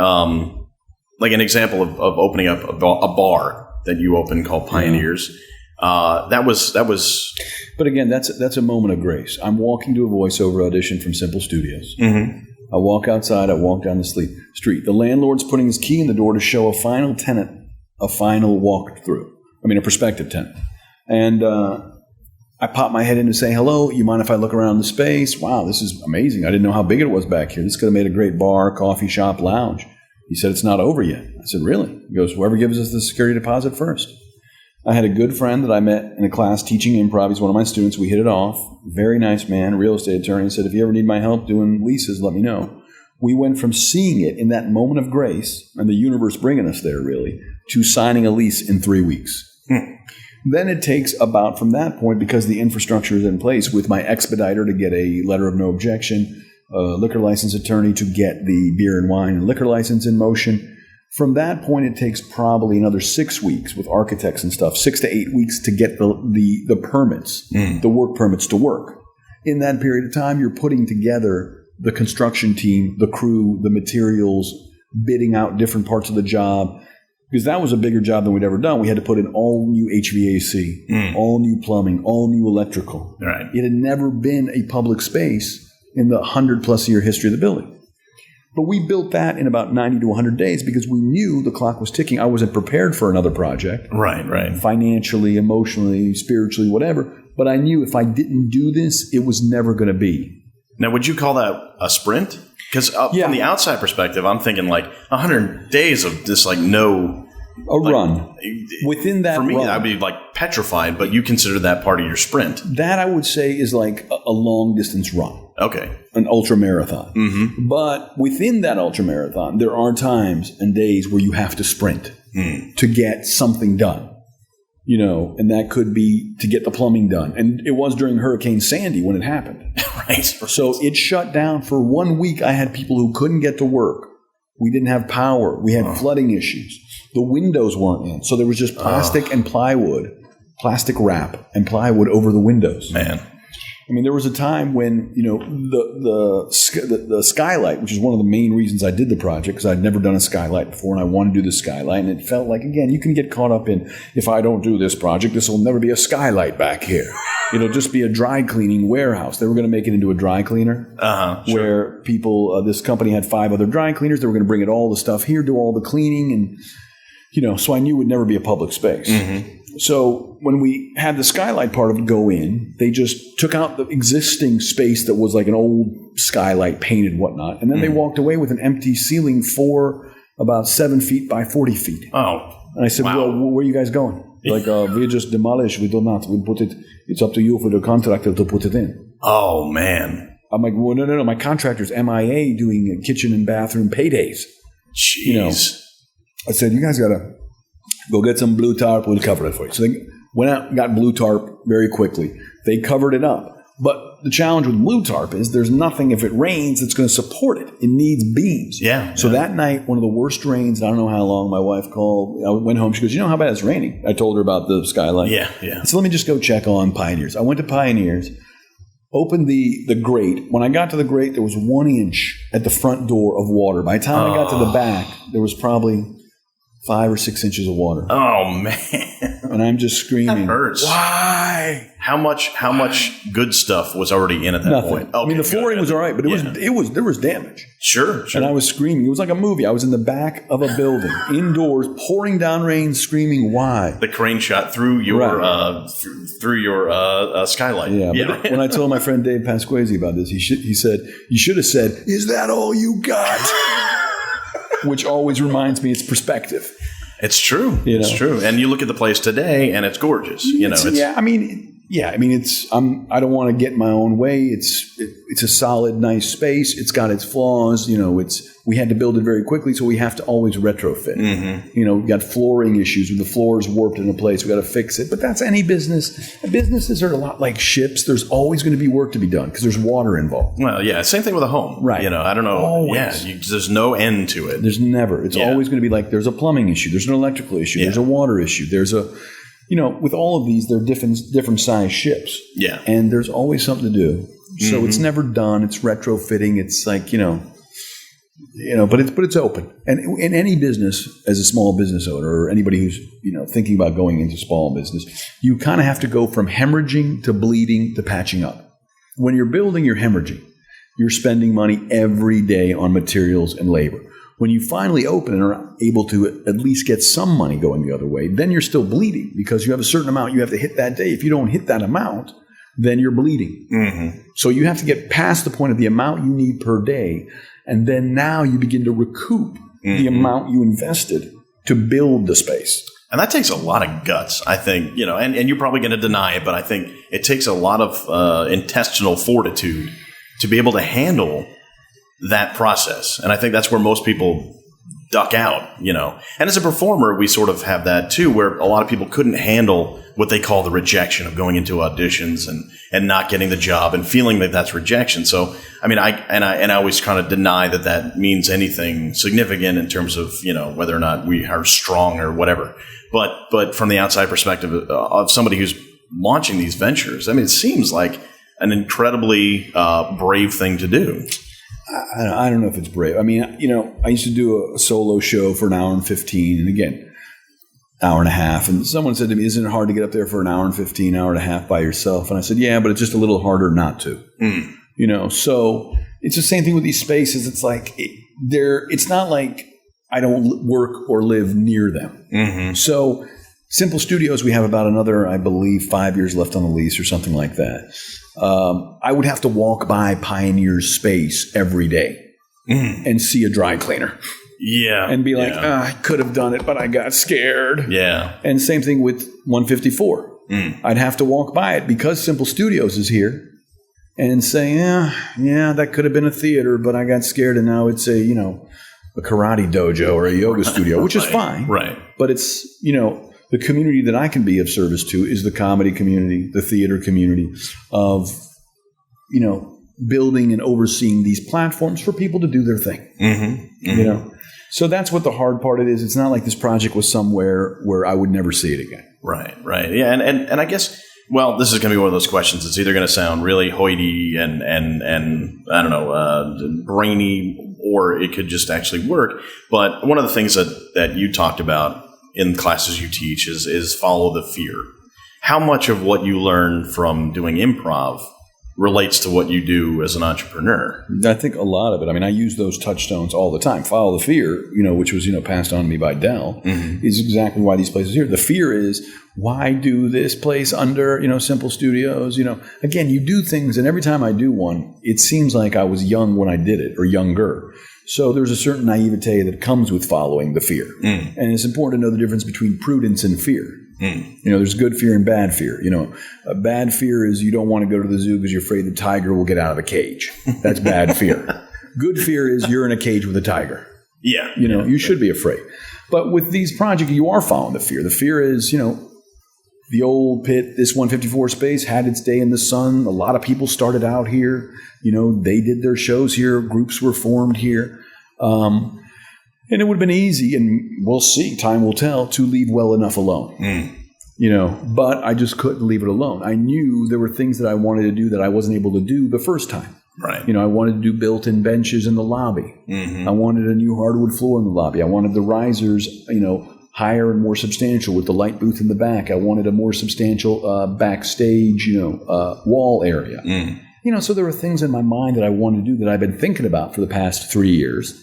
like an example of opening up a bar that you opened called Pioneers. That was. But again, that's a moment of grace. I'm walking to a voiceover audition from Simple Studios. I walk outside. I walk down the street. The landlord's putting his key in the door to show a final tenant a final walkthrough. A prospective tenant. And I pop my head in to say, hello, you mind if I look around the space? Wow, this is amazing. I didn't know how big it was back here. This could have made a great bar, coffee shop, lounge. He said, it's not over yet. I said, really? He goes, whoever gives us the security deposit first. I had a good friend that I met in a class teaching improv. He's one of my students. We hit it off. Very nice man, real estate attorney. He said, if you ever need my help doing leases, let me know. We went from seeing it in that moment of grace, and the universe bringing us there really, to signing a lease in 3 weeks. Then it takes about from that point, because the infrastructure is in place, with my expediter to get a letter of no objection, a liquor license attorney to get the beer and wine and liquor license in motion. From that point, it takes probably another 6 weeks with architects and stuff, 6 to 8 weeks to get the permits, the work permits to work. In that period of time, you're putting together the construction team, the crew, the materials, bidding out different parts of the job. Because that was a bigger job than we'd ever done. We had to put in all new HVAC, all new plumbing, all new electrical. Right. It had never been a public space in the 100-plus year history of the building. But we built that in about 90 to 100 days because we knew the clock was ticking. I wasn't prepared for another project. Right. Financially, emotionally, spiritually, whatever. But I knew if I didn't do this, it was never going to be. Now, would you call that a sprint? Because from the outside perspective, I'm thinking like 100 days of this run. Within that for me, run, I'd be like petrified, but you consider that part of your sprint. That I would say is like a long distance run. Okay. An ultra marathon. Mm-hmm. But within that ultra marathon, there are times and days where you have to sprint to get something done. And that could be to get the plumbing done. And it was during Hurricane Sandy when it happened. Right. So it shut down for 1 week. I had people who couldn't get to work. We didn't have power. We had flooding issues. The windows weren't in. So there was just plastic and plywood, plastic wrap and plywood over the windows. Man. I mean, there was a time when, the skylight, which is one of the main reasons I did the project, because I'd never done a skylight before and I wanted to do the skylight. And it felt like, again, you can get caught up in, if I don't do this project, this will never be a skylight back here. It'll just be a dry cleaning warehouse. They were going to make it into a dry cleaner where people, this company had 5 other dry cleaners. They were going to bring it all the stuff here, do all the cleaning. And, so I knew it would never be a public space. Mm-hmm. So when we had the skylight part of it go in, they just took out the existing space that was like an old skylight painted and whatnot. And then they walked away with an empty ceiling for about 7 feet by 40 feet. Oh. And I said, well, where are you guys going? Like, we just demolish. We do not. We put it. It's up to you for the contractor to put it in. Oh, man. I'm like, well, no. My contractor's MIA doing kitchen and bathroom paydays. Jeez. I said, you guys got to go get some blue tarp. We'll cover it for you. So they went out and got blue tarp very quickly. They covered it up. But the challenge with blue tarp is there's nothing, if it rains, that's going to support it. It needs beams. Yeah. So that night, one of the worst rains, I don't know how long, my wife called. I went home. She goes, how bad it's raining? I told her about the skylight. Yeah. So let me just go check on Pioneers. I went to Pioneers, opened the grate. When I got to the grate, there was 1 inch at the front door of water. By the time I got to the back, there was probably 5 or 6 inches of water. Oh, man. And I'm just screaming. That hurts. Why? How much good stuff was already in at that Nothing. point? Okay, I mean, the flooring was all right, but there was damage. Sure. And I was screaming. It was like a movie. I was in the back of a building, indoors, pouring down rain, screaming, why? The crane shot through your skylight. Yeah. When I told my friend Dave Pasquazi about this, he said, you should have said, is that all you got? Which always reminds me it's perspective. It's true. It's true. And you look at the place today, and it's gorgeous. I don't want to get in my own way. It's a solid, nice space. It's got its flaws. We had to build it very quickly, so we have to always retrofit. Mm-hmm. We got flooring issues with the floors warped into place. We got to fix it. But that's any business. Businesses are a lot like ships. There's always going to be work to be done because there's water involved. Well, yeah. Same thing with a home. Right. I don't know. Always. Yeah. There's no end to it. There's never. It's always going to be like there's a plumbing issue. There's an electrical issue. Yeah. There's a water issue. There's a... with all of these, they're different size ships. Yeah. And there's always something to do. So it's never done. It's retrofitting. It's like, but it's open. And in any business, as a small business owner or anybody who's, thinking about going into small business, you kind of have to go from hemorrhaging to bleeding to patching up. When you're building, you're hemorrhaging. You're spending money every day on materials and labor. When you finally open and are able to at least get some money going the other way, then you're still bleeding because you have a certain amount you have to hit that day. If you don't hit that amount, then you're bleeding. Mm-hmm. So you have to get past the point of the amount you need per day, and then now you begin to recoup the amount you invested to build the space. And that takes a lot of guts, I think, and you're probably going to deny it, but I think it takes a lot of intestinal fortitude to be able to handle that process. And I think that's where most people duck out, And as a performer, we sort of have that too, where a lot of people couldn't handle what they call the rejection of going into auditions and not getting the job and feeling that that's rejection. So, I mean, I always kind of deny that means anything significant in terms of, whether or not we are strong or whatever. But from the outside perspective of somebody who's launching these ventures, I mean, it seems like an incredibly brave thing to do. I don't know if it's brave. I mean, I used to do a solo show for an hour and 15, and again, hour and a half. And someone said to me, isn't it hard to get up there for an hour and 15, hour and a half by yourself? And I said, yeah, but it's just a little harder not to. So it's the same thing with these spaces. It's like it's not like I don't work or live near them. Mm-hmm. So Simple Studios, we have about another, I believe, 5 years left on the lease or something like that. I would have to walk by Pioneer's space every day and see a dry cleaner. Yeah. And be like, I could have done it, but I got scared. Yeah. And same thing with 154. I'd have to walk by it because Simple Studios is here and say, yeah, that could have been a theater, but I got scared and now it's a karate dojo or a yoga studio, which is fine. Right. But it's, the community that I can be of service to is the comedy community, the theater community of, building and overseeing these platforms for people to do their thing. Mm-hmm. Mm-hmm. So that's what the hard part of it is. It's not like this project was somewhere where I would never see it again. Right. Yeah. And I guess, well, this is going to be one of those questions. It's either going to sound really hoity and I don't know, brainy, or it could just actually work. But one of the things that you talked about in classes you teach is follow the fear. How much of what you learn from doing improv relates to what you do as an entrepreneur? I think a lot of it. I mean, I use those touchstones all the time. Follow the fear, which was, passed on to me by Dell, is exactly why these places are here. The fear is, why do this place under, Simple Studios? Again, you do things, and every time I do one, it seems like I was young when I did it, or younger. So there's a certain naivete that comes with following the fear. And it's important to know the difference between prudence and fear. There's good fear and bad fear. A bad fear is you don't want to go to the zoo because you're afraid the tiger will get out of the cage. That's bad fear. Good fear is you're in a cage with a tiger. Yeah. You should be afraid. But with these projects, you are following the fear. The fear is, the old pit, this 154 space had its day in the sun. A lot of people started out here. They did their shows here. Groups were formed here. And it would have been easy, and we'll see, time will tell, to leave well enough alone. But I just couldn't leave it alone. I knew there were things that I wanted to do that I wasn't able to do the first time. Right. I wanted to do built-in benches in the lobby. I wanted a new hardwood floor in the lobby. I wanted the risers, higher and more substantial with the light booth in the back. I wanted a more substantial backstage, wall area. So there were things in my mind that I wanted to do that I've been thinking about for the past 3 years.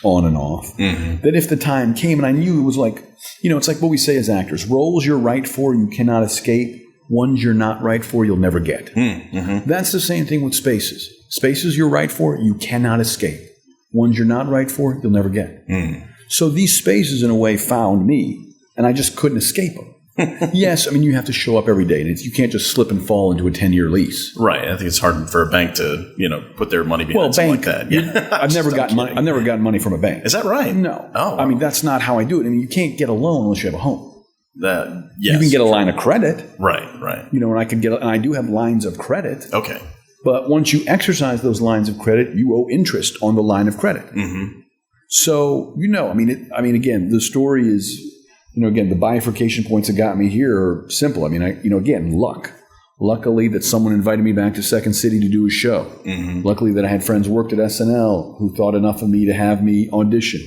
On and off, that if the time came, and I knew it was like, it's like what we say as actors, roles you're right for, you cannot escape. Ones you're not right for, you'll never get. That's the same thing with spaces. Spaces you're right for, you cannot escape. Ones you're not right for, you'll never get. So these spaces, in a way, found me, and I just couldn't escape them. Yes, I mean, you have to show up every day, and you can't just slip and fall into a 10-year lease. Right. I think it's hard for a bank to, put their money behind something like that. Yeah. I've never gotten money from a bank. Is that right? No. Oh. I mean, that's not how I do it. I mean, you can't get a loan unless you have a home. Yes, you can get a line of credit. Right. And I do have lines of credit. Okay. But once you exercise those lines of credit, you owe interest on the line of credit. So, again, the story is, again, the bifurcation points that got me here are simple. I mean, again, luck. Luckily that someone invited me back to Second City to do a show. Luckily that I had friends who worked at SNL who thought enough of me to have me audition.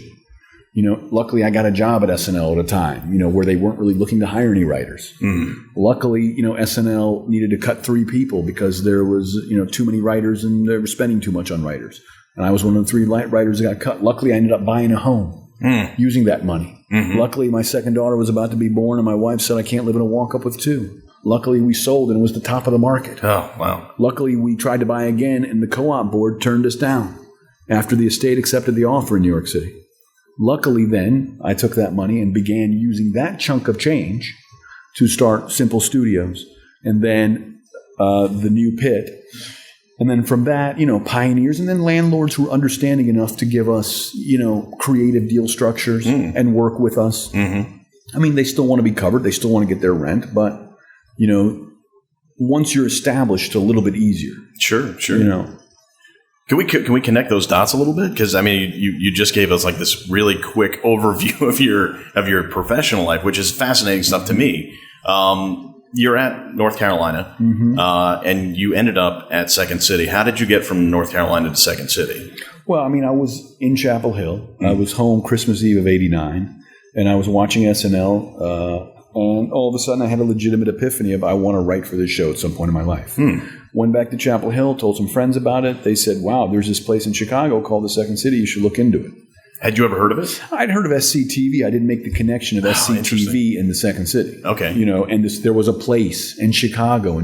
Luckily I got a job at SNL at a time, where they weren't really looking to hire any writers. Luckily, SNL needed to cut 3 people because there was, too many writers and they were spending too much on writers. And I was one of the 3 writers that got cut. Luckily I ended up buying a home. Using that money. Luckily, my second daughter was about to be born, and my wife said, I can't live in a walk-up with 2. Luckily, we sold, and it was the top of the market. Oh, wow. Luckily, we tried to buy again, and the co-op board turned us down after the estate accepted the offer in New York City. Luckily, then, I took that money and began using that chunk of change to start Simple Studios, and then the new pit. And then from that, pioneers and then landlords who were understanding enough to give us, creative deal structures and work with us. I mean, they still want to be covered. They still want to get their rent. But, once you're established, it's a little bit easier. Sure. Can we connect those dots a little bit? Because, I mean, you just gave us like this really quick overview of your professional life, which is fascinating stuff to me. You're at North Carolina, and you ended up at Second City. How did you get from North Carolina to Second City? Well, I mean, I was in Chapel Hill. I was home Christmas Eve of '89, and I was watching SNL And all of a sudden I had a legitimate epiphany of I want to write for this show at some point in my life. Went back to Chapel Hill, told some friends about it. They said, wow, there's this place in Chicago called the Second City. You should look into it. Had you ever heard of it? I'd heard of SCTV. I didn't make the connection of SCTV in the Second City. Okay. And there was a place in Chicago.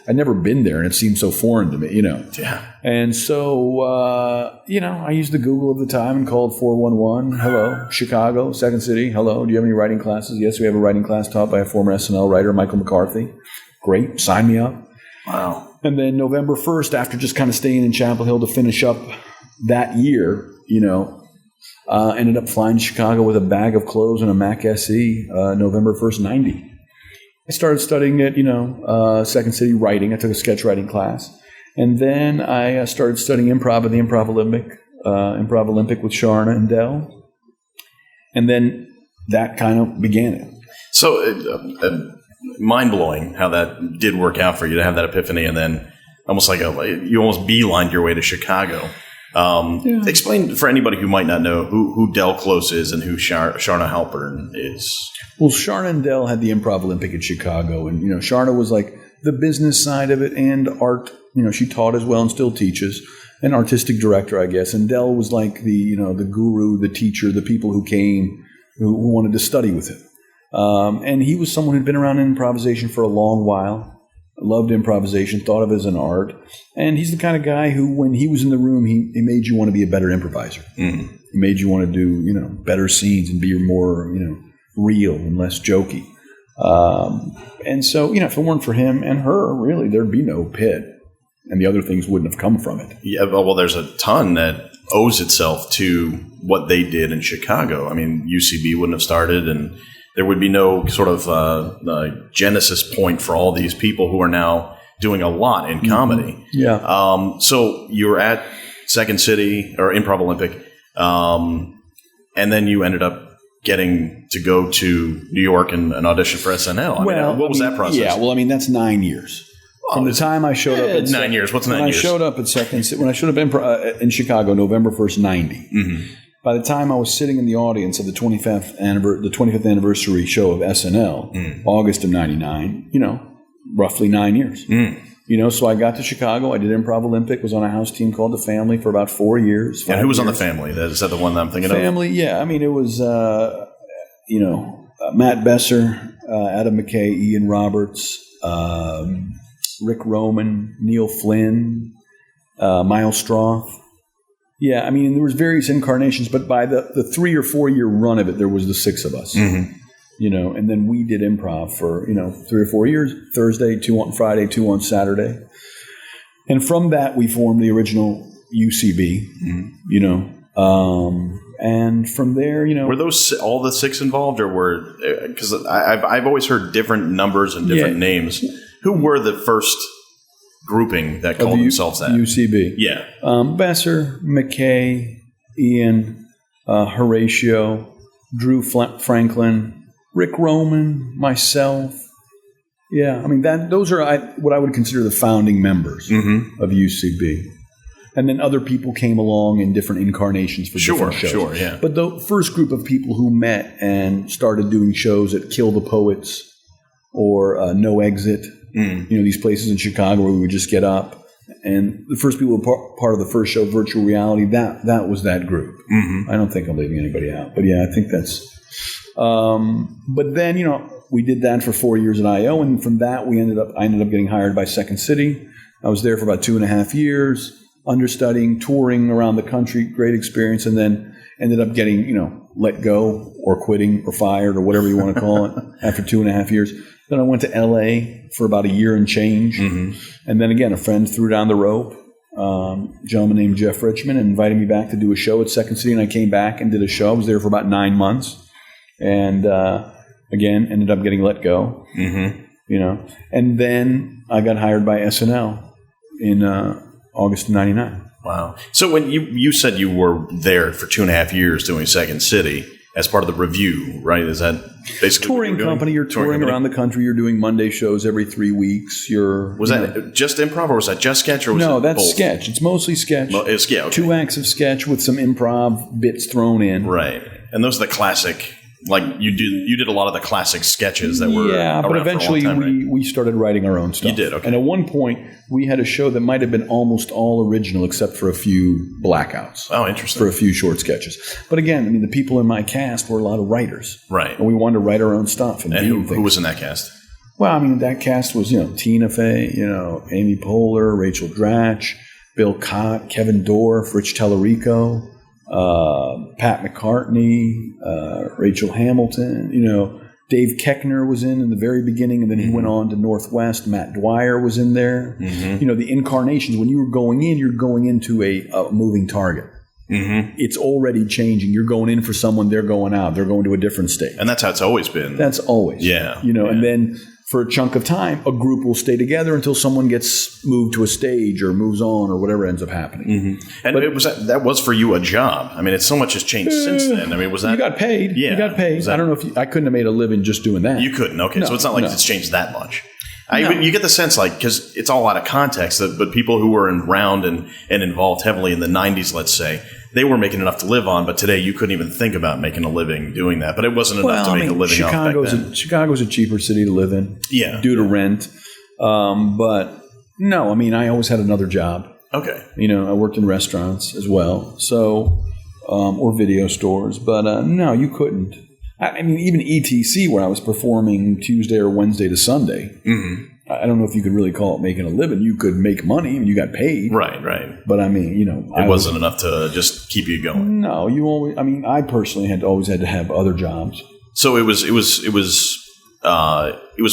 I'd never been there, and it seemed so foreign to me, Yeah. And so, I used the Google of the time and called 411. Hello, Chicago, Second City. Hello, do you have any writing classes? Yes, we have a writing class taught by a former SNL writer, Michael McCarthy. Great. Sign me up. Wow. And then November 1st, after just kind of staying in Chapel Hill to finish up that year, ended up flying to Chicago with a bag of clothes and a Mac SE, November 1st, 90. I started studying at, Second City writing. I took a sketch writing class. And then I started studying improv at the Improv Olympic with Sharna and Dell. And then that kind of began it. So mind-blowing how that did work out for you to have that epiphany, and then almost like you almost beelined your way to Chicago. Explain for anybody who might not know who Del Close is and who Sharna Halpern is. Well, Sharna and Del had the Improv Olympic in Chicago, and Sharna was like the business side of it and art. She taught as well and still teaches, an artistic director, I guess. And Del was like the guru, the teacher, the people who came who wanted to study with him. And he was someone who'd been around in improvisation for a long while. Loved improvisation, thought of it as an art. And he's the kind of guy who, when he was in the room, he made you want to be a better improviser. Mm-hmm. He made you want to do, better scenes and be more, real and less jokey. And so, if it weren't for him and her, really, there'd be no Pit. And the other things wouldn't have come from it. Yeah, well, there's a ton that owes itself to what they did in Chicago. I mean, UCB wouldn't have started, and there would be no sort of genesis point for all these people who are now doing a lot in comedy. Mm-hmm. Yeah. So you were at Second City or Improv Olympic, and then you ended up getting to go to New York and audition for SNL. What was that process? Yeah, well, that's 9 years. From the time I showed up at 9 years. What's 9 years? When I showed up in Chicago, November 1st, 90. Mm-hmm. By the time I was sitting in the audience of the 25th anniversary show of SNL, August of 99, roughly 9 years. So I got to Chicago. I did Improv Olympic, was on a house team called The Family for about 4 years. Yeah, who was on The Family? Is that the one that I'm thinking of? Family, yeah. It was, Matt Besser, Adam McKay, Ian Roberts, Rick Roman, Neil Flynn, Miles Stroth. Yeah, there was various incarnations, but by the 3 or 4 year run of it, there was the six of us. Mm-hmm. And then we did improv for 3 or 4 years. Thursday, 2 on Friday, 2 on Saturday, and from that we formed the original UCB. Mm-hmm. And from there, were those all the six involved, or were because I've always heard different numbers and different names. Who were the first grouping that called themselves that? UCB. Yeah. Besser, McKay, Ian, Horatio, Drew Franklin, Rick Roman, myself. Yeah. Those are what I would consider the founding members of UCB. And then other people came along in different incarnations for different shows. Sure, yeah. But the first group of people who met and started doing shows at Kill the Poets or No Exit, these places in Chicago where we would just get up. And the first people who were part of the first show, Virtual Reality, that was that group. Mm-hmm. I don't think I'm leaving anybody out. But yeah, I think that's... but then, we did that for 4 years at I.O. And from that, I ended up getting hired by Second City. I was there for about 2.5 years, understudying, touring around the country, great experience, and then ended up getting, let go or quitting or fired or whatever you want to call it after 2.5 years. Then I went to L.A. for about a year and change. Mm-hmm. And then again, a friend threw down the rope, a gentleman named Jeff Richmond, and invited me back to do a show at Second City. And I came back and did a show. I was there for about 9 months. And again, ended up getting let go. Mm-hmm. And then I got hired by SNL in August of 99. Wow. So when you said you were there for 2.5 years doing Second City as part of the review, right? Is that basically touring company? You're touring around the country. You're doing Monday shows every 3 weeks. Was that just improv, or was that just sketch? Or was no, it that's both? Sketch. It's mostly sketch. Okay. 2 acts of sketch with some improv bits thrown in. Right. And those are the classic Like you did a lot of the classic sketches that were but eventually for a long time, right? we started writing our own stuff. You did, okay. And at one point, we had a show that might have been almost all original except for a few blackouts. Oh, interesting. For a few short sketches. But again, I mean, the people in my cast were a lot of writers. Right. And we wanted to write our own stuff. And who was in that cast? Well, I mean, that cast was, Tina Fey, Amy Poehler, Rachel Dratch, Bill Cott, Kevin Dorff, Rich Tellerico, Pat McCartney, Rachel Hamilton, Dave Keckner was in the very beginning, and then he went on to Northwest. Matt Dwyer was in there. Mm-hmm. The incarnations, when you were going in, you're going into a moving target. Mm-hmm. It's already changing. You're going in for someone, they're going out. They're going to a different state. And that's how it's always been. That's always. Yeah. And then for a chunk of time, a group will stay together until someone gets moved to a stage or moves on or whatever ends up happening. Mm-hmm. And that was for you a job. I mean, it's so much has changed since then. I mean, was that... You got paid. Yeah. You got paid. I don't know if I couldn't have made a living just doing that. You couldn't. Okay. So it's not like it's changed that much. You get the sense, because it's all out of context, but people who were around and involved heavily in the 90s, let's say, they were making enough to live on, but today you couldn't even think about making a living doing that. But it wasn't enough to make a living off back then. Chicago's a cheaper city to live in due to rent. But no, I mean, I always had another job. Okay. I worked in restaurants as well, so or video stores. But no, you couldn't. I mean, even ETC, where I was performing Tuesday or Wednesday to Sunday, I don't know if you could really call it making a living. You could make money and you got paid. Right. But I mean, it wasn't enough to just keep you going. No, I personally always had to have other jobs. So it was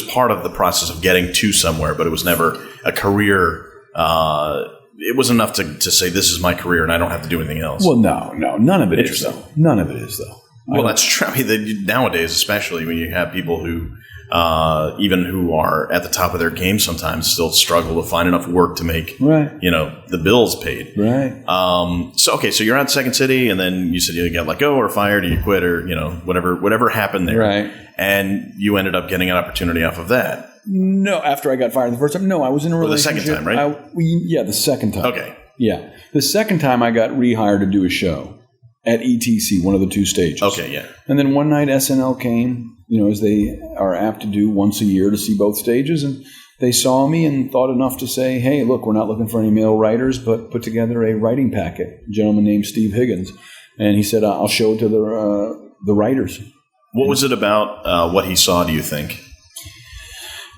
part of the process of getting to somewhere, but it was never a career. It wasn't enough to say this is my career and I don't have to do anything else. Well, no, none of it is though. None of it is though. Well, that's true. I mean, nowadays, especially when you have people who, even who are at the top of their game, sometimes still struggle to find enough work to make, the bills paid. Right. So you're at Second City, and then you said you got let go or fired, or you quit, or whatever happened there. Right. And you ended up getting an opportunity off of that. No, after I got fired the first time. No, I was in a relationship. The second time, right? The second time. Okay. Yeah, the second time I got rehired to do a show at ETC, one of the two stages. Okay, yeah. And then one night SNL came, as they are apt to do once a year to see both stages. And they saw me and thought enough to say, hey, look, we're not looking for any male writers, but put together a writing packet. A gentleman named Steve Higgins. And he said, I'll show it to the writers. What was it about what he saw, do you think?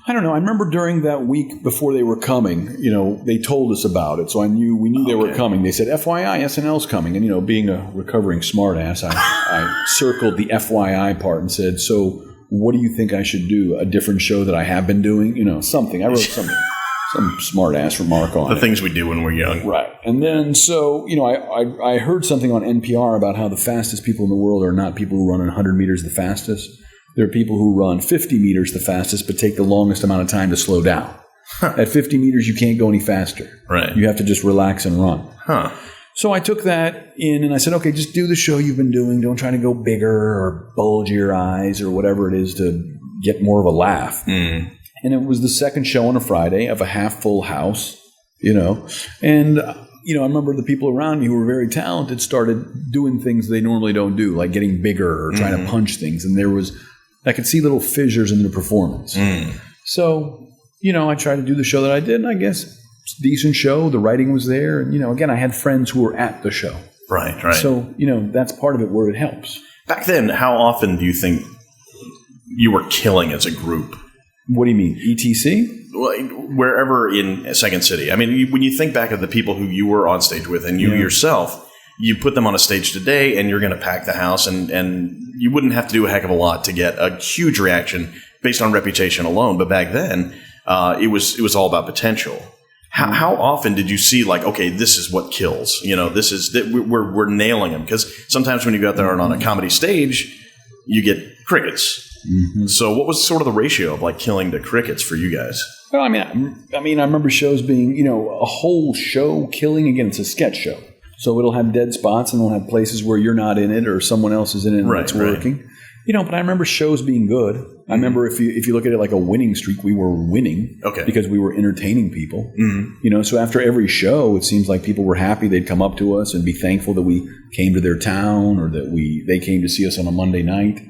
I don't know. I remember during that week before they were coming, they told us about it. So we knew they were coming. They said, FYI, SNL's coming. And, being a recovering smartass, I circled the FYI part and said, so what do you think I should do? A different show that I have been doing? Something. I wrote something. Some smartass remark on the things we do when we're young. Right. And then, so, I heard something on NPR about how the fastest people in the world are not people who run 100 meters the fastest. There are people who run 50 meters the fastest, but take the longest amount of time to slow down. At 50 meters, you can't go any faster. Right. You have to just relax and run. Huh. So I took that in and I said, okay, just do the show you've been doing. Don't try to go bigger or bulge your eyes or whatever it is to get more of a laugh. Mm. And it was the second show on a Friday of a half full house, and I remember the people around me who were very talented started doing things they normally don't do, like getting bigger or trying to punch things. And I could see little fissures in the performance. Mm. So, I tried to do the show that I did, and I guess it's a decent show. The writing was there. And, again, I had friends who were at the show. Right. So, that's part of it where it helps. Back then, how often do you think you were killing as a group? What do you mean? ETC? Well, wherever in Second City. I mean, when you think back of the people who you were on stage with and you yourself, you put them on a stage today and you're going to pack the house and you wouldn't have to do a heck of a lot to get a huge reaction based on reputation alone. But back then, it was all about potential. How often did you see okay, this is what kills? This is we're nailing them, because sometimes when you go out there and on a comedy stage, you get crickets. Mm-hmm. So what was sort of the ratio of killing to crickets for you guys? Well, I remember shows being a whole show killing. Again, it's a sketch show. So it'll have dead spots and it'll have places where you're not in it or someone else is in it and it's working. But I remember shows being good. Mm-hmm. I remember if you look at it like a winning streak, we were winning because we were entertaining people. Mm-hmm. So after every show, it seems like people were happy. They'd come up to us and be thankful that we came to their town or that they came to see us on a Monday night.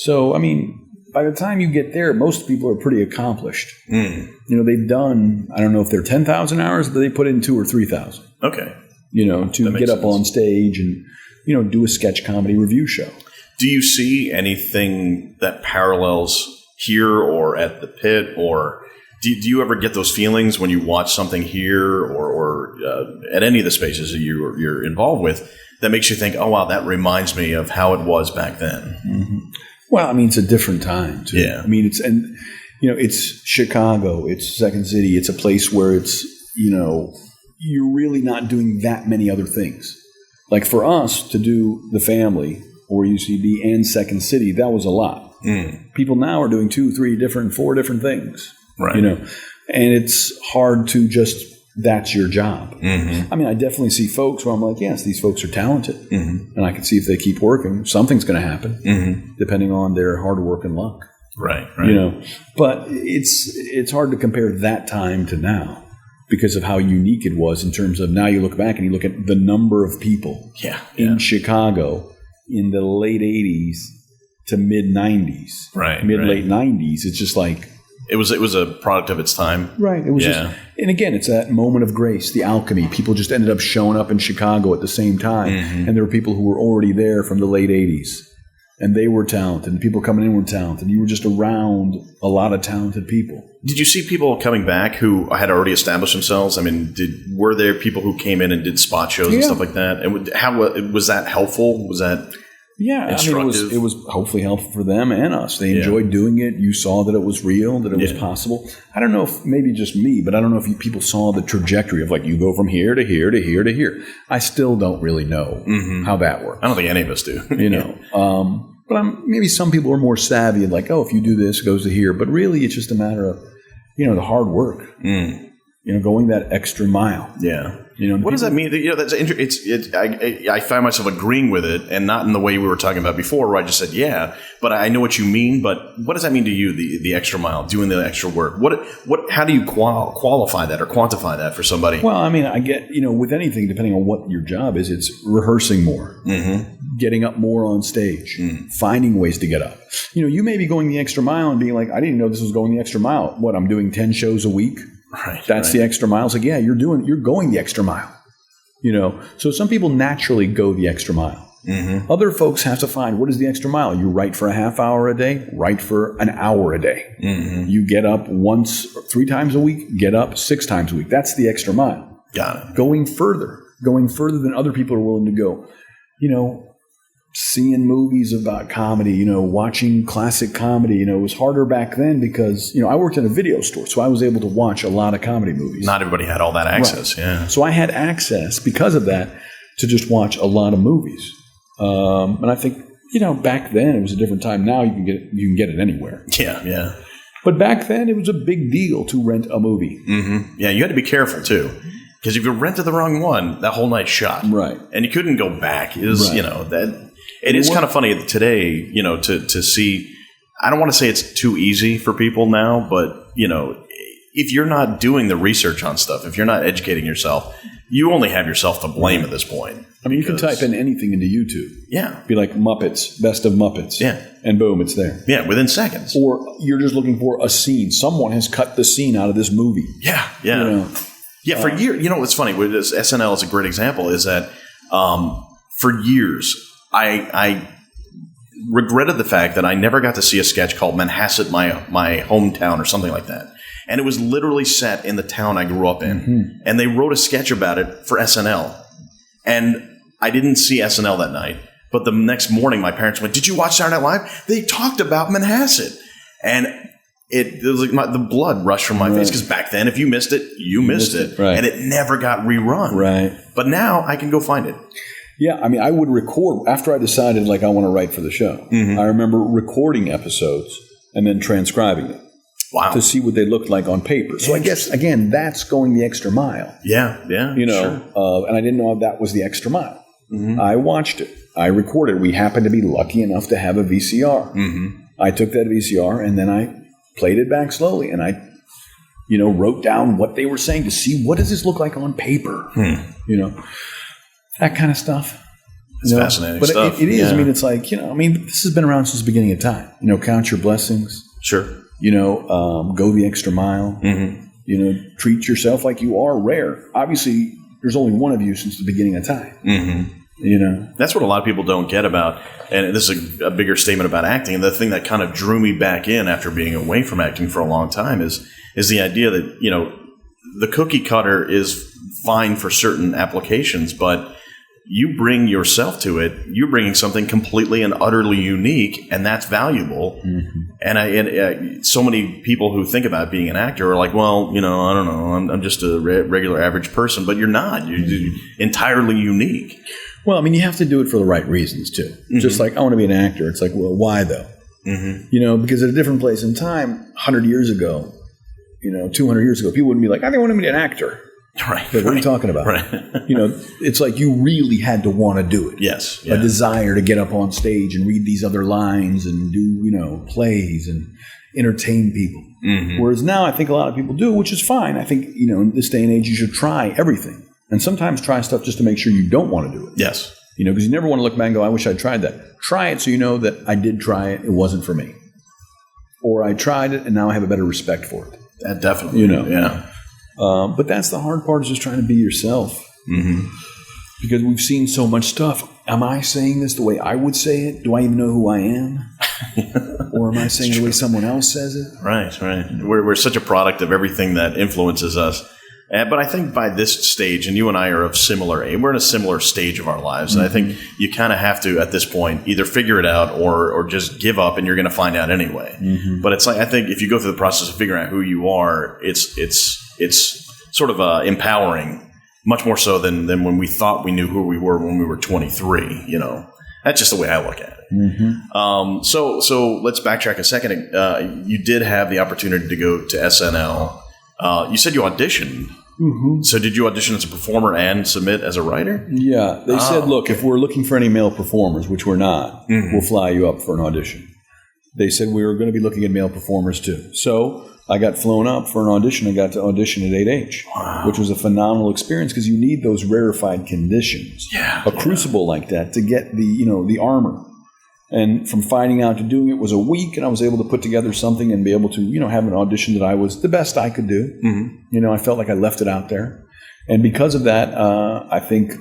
So, I mean, by the time you get there, most people are pretty accomplished. They've done, I don't know if they're 10,000 hours, but they put in 2,000 or 3,000. Okay. To get up on stage and, do a sketch comedy review show. Do you see anything that parallels here or at the Pit, or do you ever get those feelings when you watch something here or at any of the spaces that you're involved with that makes you think, oh, wow, that reminds me of how it was back then? Mm-hmm. Well, I mean, it's a different time, too. Yeah. I mean, it's Chicago, it's Second City, it's a place where it's, you're really not doing that many other things. Like for us to do The Family or UCB and Second City, that was a lot. People now are doing 2, 3 4 different things. Right. And it's hard to just, that's your job. Mm-hmm. I mean, I definitely see folks where I'm like, yes, these folks are talented. Mm-hmm. And I can see if they keep working, something's going to happen, depending on their hard work and luck. Right. But it's hard to compare that time to now because of how unique it was in terms of now you look back and you look at the number of people in Chicago in the late 80s to mid 90s, late 90s. It's just like, It was a product of its time. Right. It was just, and again, it's that moment of grace, the alchemy. People just ended up showing up in Chicago at the same time. And there were people who were already there from the late 80s. And they were talented. And people coming in were talented. You were just around a lot of talented people. Did you see people coming back who had already established themselves? I mean, were there people who came in and did spot shows and stuff like that? And how was that helpful? Was that... Yeah, I mean, it was hopefully helpful for them and us. They enjoyed doing it. You saw that it was real, that it was possible. I don't know if maybe just me, but I don't know if people saw the trajectory of like you go from here to here to here to here. I still don't really know how that works. I don't think any of us do. But maybe some people are more savvy and like, oh, if you do this, it goes to here. But really, it's just a matter of, the hard work. Going that extra mile. Yeah. What does that mean? That's I find myself agreeing with it, and not in the way we were talking about before, where I just said, yeah, but I know what you mean. But what does that mean to you? The extra mile, doing the extra work. How do you qualify that or quantify that for somebody? Well, I mean, I get with anything, depending on what your job is, it's rehearsing more, getting up more on stage, finding ways to get up. You may be going the extra mile and being like, I didn't know this was going the extra mile. What, I'm doing 10 shows a week. Right. That's the extra mile. It's like, yeah, you're going the extra mile. So some people naturally go the extra mile. Other folks have to find, what is the extra mile? You write for a half hour a day, write for an hour a day. You get up 3 times a week, get up 6 times a week. That's the extra mile. Got it. Going further than other people are willing to go. Seeing movies about comedy, watching classic comedy, it was harder back then because, I worked in a video store, so I was able to watch a lot of comedy movies. Not everybody had all that access, Yeah. So I had access because of that to just watch a lot of movies. And I think, back then it was a different time. Now you can get it anywhere. Yeah. But back then it was a big deal to rent a movie. Yeah, you had to be careful too. Because if you rented the wrong one, that whole night's shot. Right. And you couldn't go back. It was, It is kind of funny today, to see. I don't want to say it's too easy for people now, but, if you're not doing the research on stuff, if you're not educating yourself, you only have yourself to blame at this point. I mean, you can type in anything into YouTube. Yeah. Be like Muppets, best of Muppets. Yeah. And boom, it's there. Yeah, within seconds. Or you're just looking for a scene. Someone has cut the scene out of this movie. Yeah. Yeah, for years. What's funny, with this SNL is a great example, is that for years, I regretted the fact that I never got to see a sketch called Manhasset, my hometown, or something like that. And it was literally set in the town I grew up in. And they wrote a sketch about it for SNL. And I didn't see SNL that night. But the next morning, my parents went, "Did you watch Saturday Night Live? They talked about Manhasset." And it was like the blood rushed from my face, because back then, if you missed it, you missed it. Right. And it never got rerun. Right. But now I can go find it. Yeah, I mean, I would record after I decided I want to write for the show. I remember recording episodes and then transcribing them. Wow. To see what they looked like on paper. So I guess, again, that's going the extra mile. Yeah. Sure. And I didn't know that was the extra mile. I watched it. I recorded. We happened to be lucky enough to have a VCR. I took that VCR and then I played it back slowly. And I, wrote down what they were saying to see what does this look like on paper. That kind of stuff. It's fascinating but stuff. It is. Yeah. I mean, it's like, this has been around since the beginning of time. Count your blessings. Sure. Go the extra mile. Mm-hmm. Treat yourself like you are rare. Obviously, there's only one of you since the beginning of time. Mm-hmm. That's what a lot of people don't get about, and this is a bigger statement about acting. And the thing that kind of drew me back in after being away from acting for a long time is the idea that, the cookie cutter is fine for certain applications, but you bring yourself to it. You're bringing something completely and utterly unique, and that's valuable. Mm-hmm. And so many people who think about being an actor are like, well, I don't know, I'm just a regular average person, but you're not. You're entirely unique. Well, I mean, you have to do it for the right reasons too. Mm-hmm. Just like I want to be an actor. It's like, well, why though? Mm-hmm. Because at a different place in time, 100 years ago, 200 years ago, people wouldn't be like, I want to be an actor. Right. But what are you talking about? Right. It's like you really had to want to do it. Yes. Yeah. A desire to get up on stage and read these other lines and do, plays and entertain people. Mm-hmm. Whereas now I think a lot of people do, which is fine. I think, in this day and age, you should try everything. And sometimes try stuff just to make sure you don't want to do it. Yes. Because you never want to look back and go, I wish I'd tried that. Try it so you know that I did try it. It wasn't for me. Or I tried it and now I have a better respect for it. That definitely. Yeah. But that's the hard part, is just trying to be yourself. Mm-hmm. Because we've seen so much stuff. Am I saying this the way I would say it? Do I even know who I am? Or am I saying the way someone else says it? Right. We're such a product of everything that influences us. But I think by this stage, and you and I are of similar age, we're in a similar stage of our lives. Mm-hmm. And I think you kind of have to, at this point, either figure it out or just give up, and you're going to find out anyway. Mm-hmm. But it's like, I think if you go through the process of figuring out who you are, it's sort of empowering, much more so than when we thought we knew who we were when we were 23. That's just the way I look at it. Mm-hmm. So let's backtrack a second. You did have the opportunity to go to SNL. You said you auditioned. Mm-hmm. So did you audition as a performer and submit as a writer? Yeah. They said, look, if we're looking for any male performers, which we're not, we'll fly you up for an audition. They said we were going to be looking at male performers too. So I got flown up for an audition. I got to audition at 8H, which was a phenomenal experience because you need those rarefied conditions. Yeah. A crucible like that to get the armor. And from finding out to doing it was a week, and I was able to put together something and be able to, have an audition that I was the best I could do. Mm-hmm. I felt like I left it out there. And because of that, I think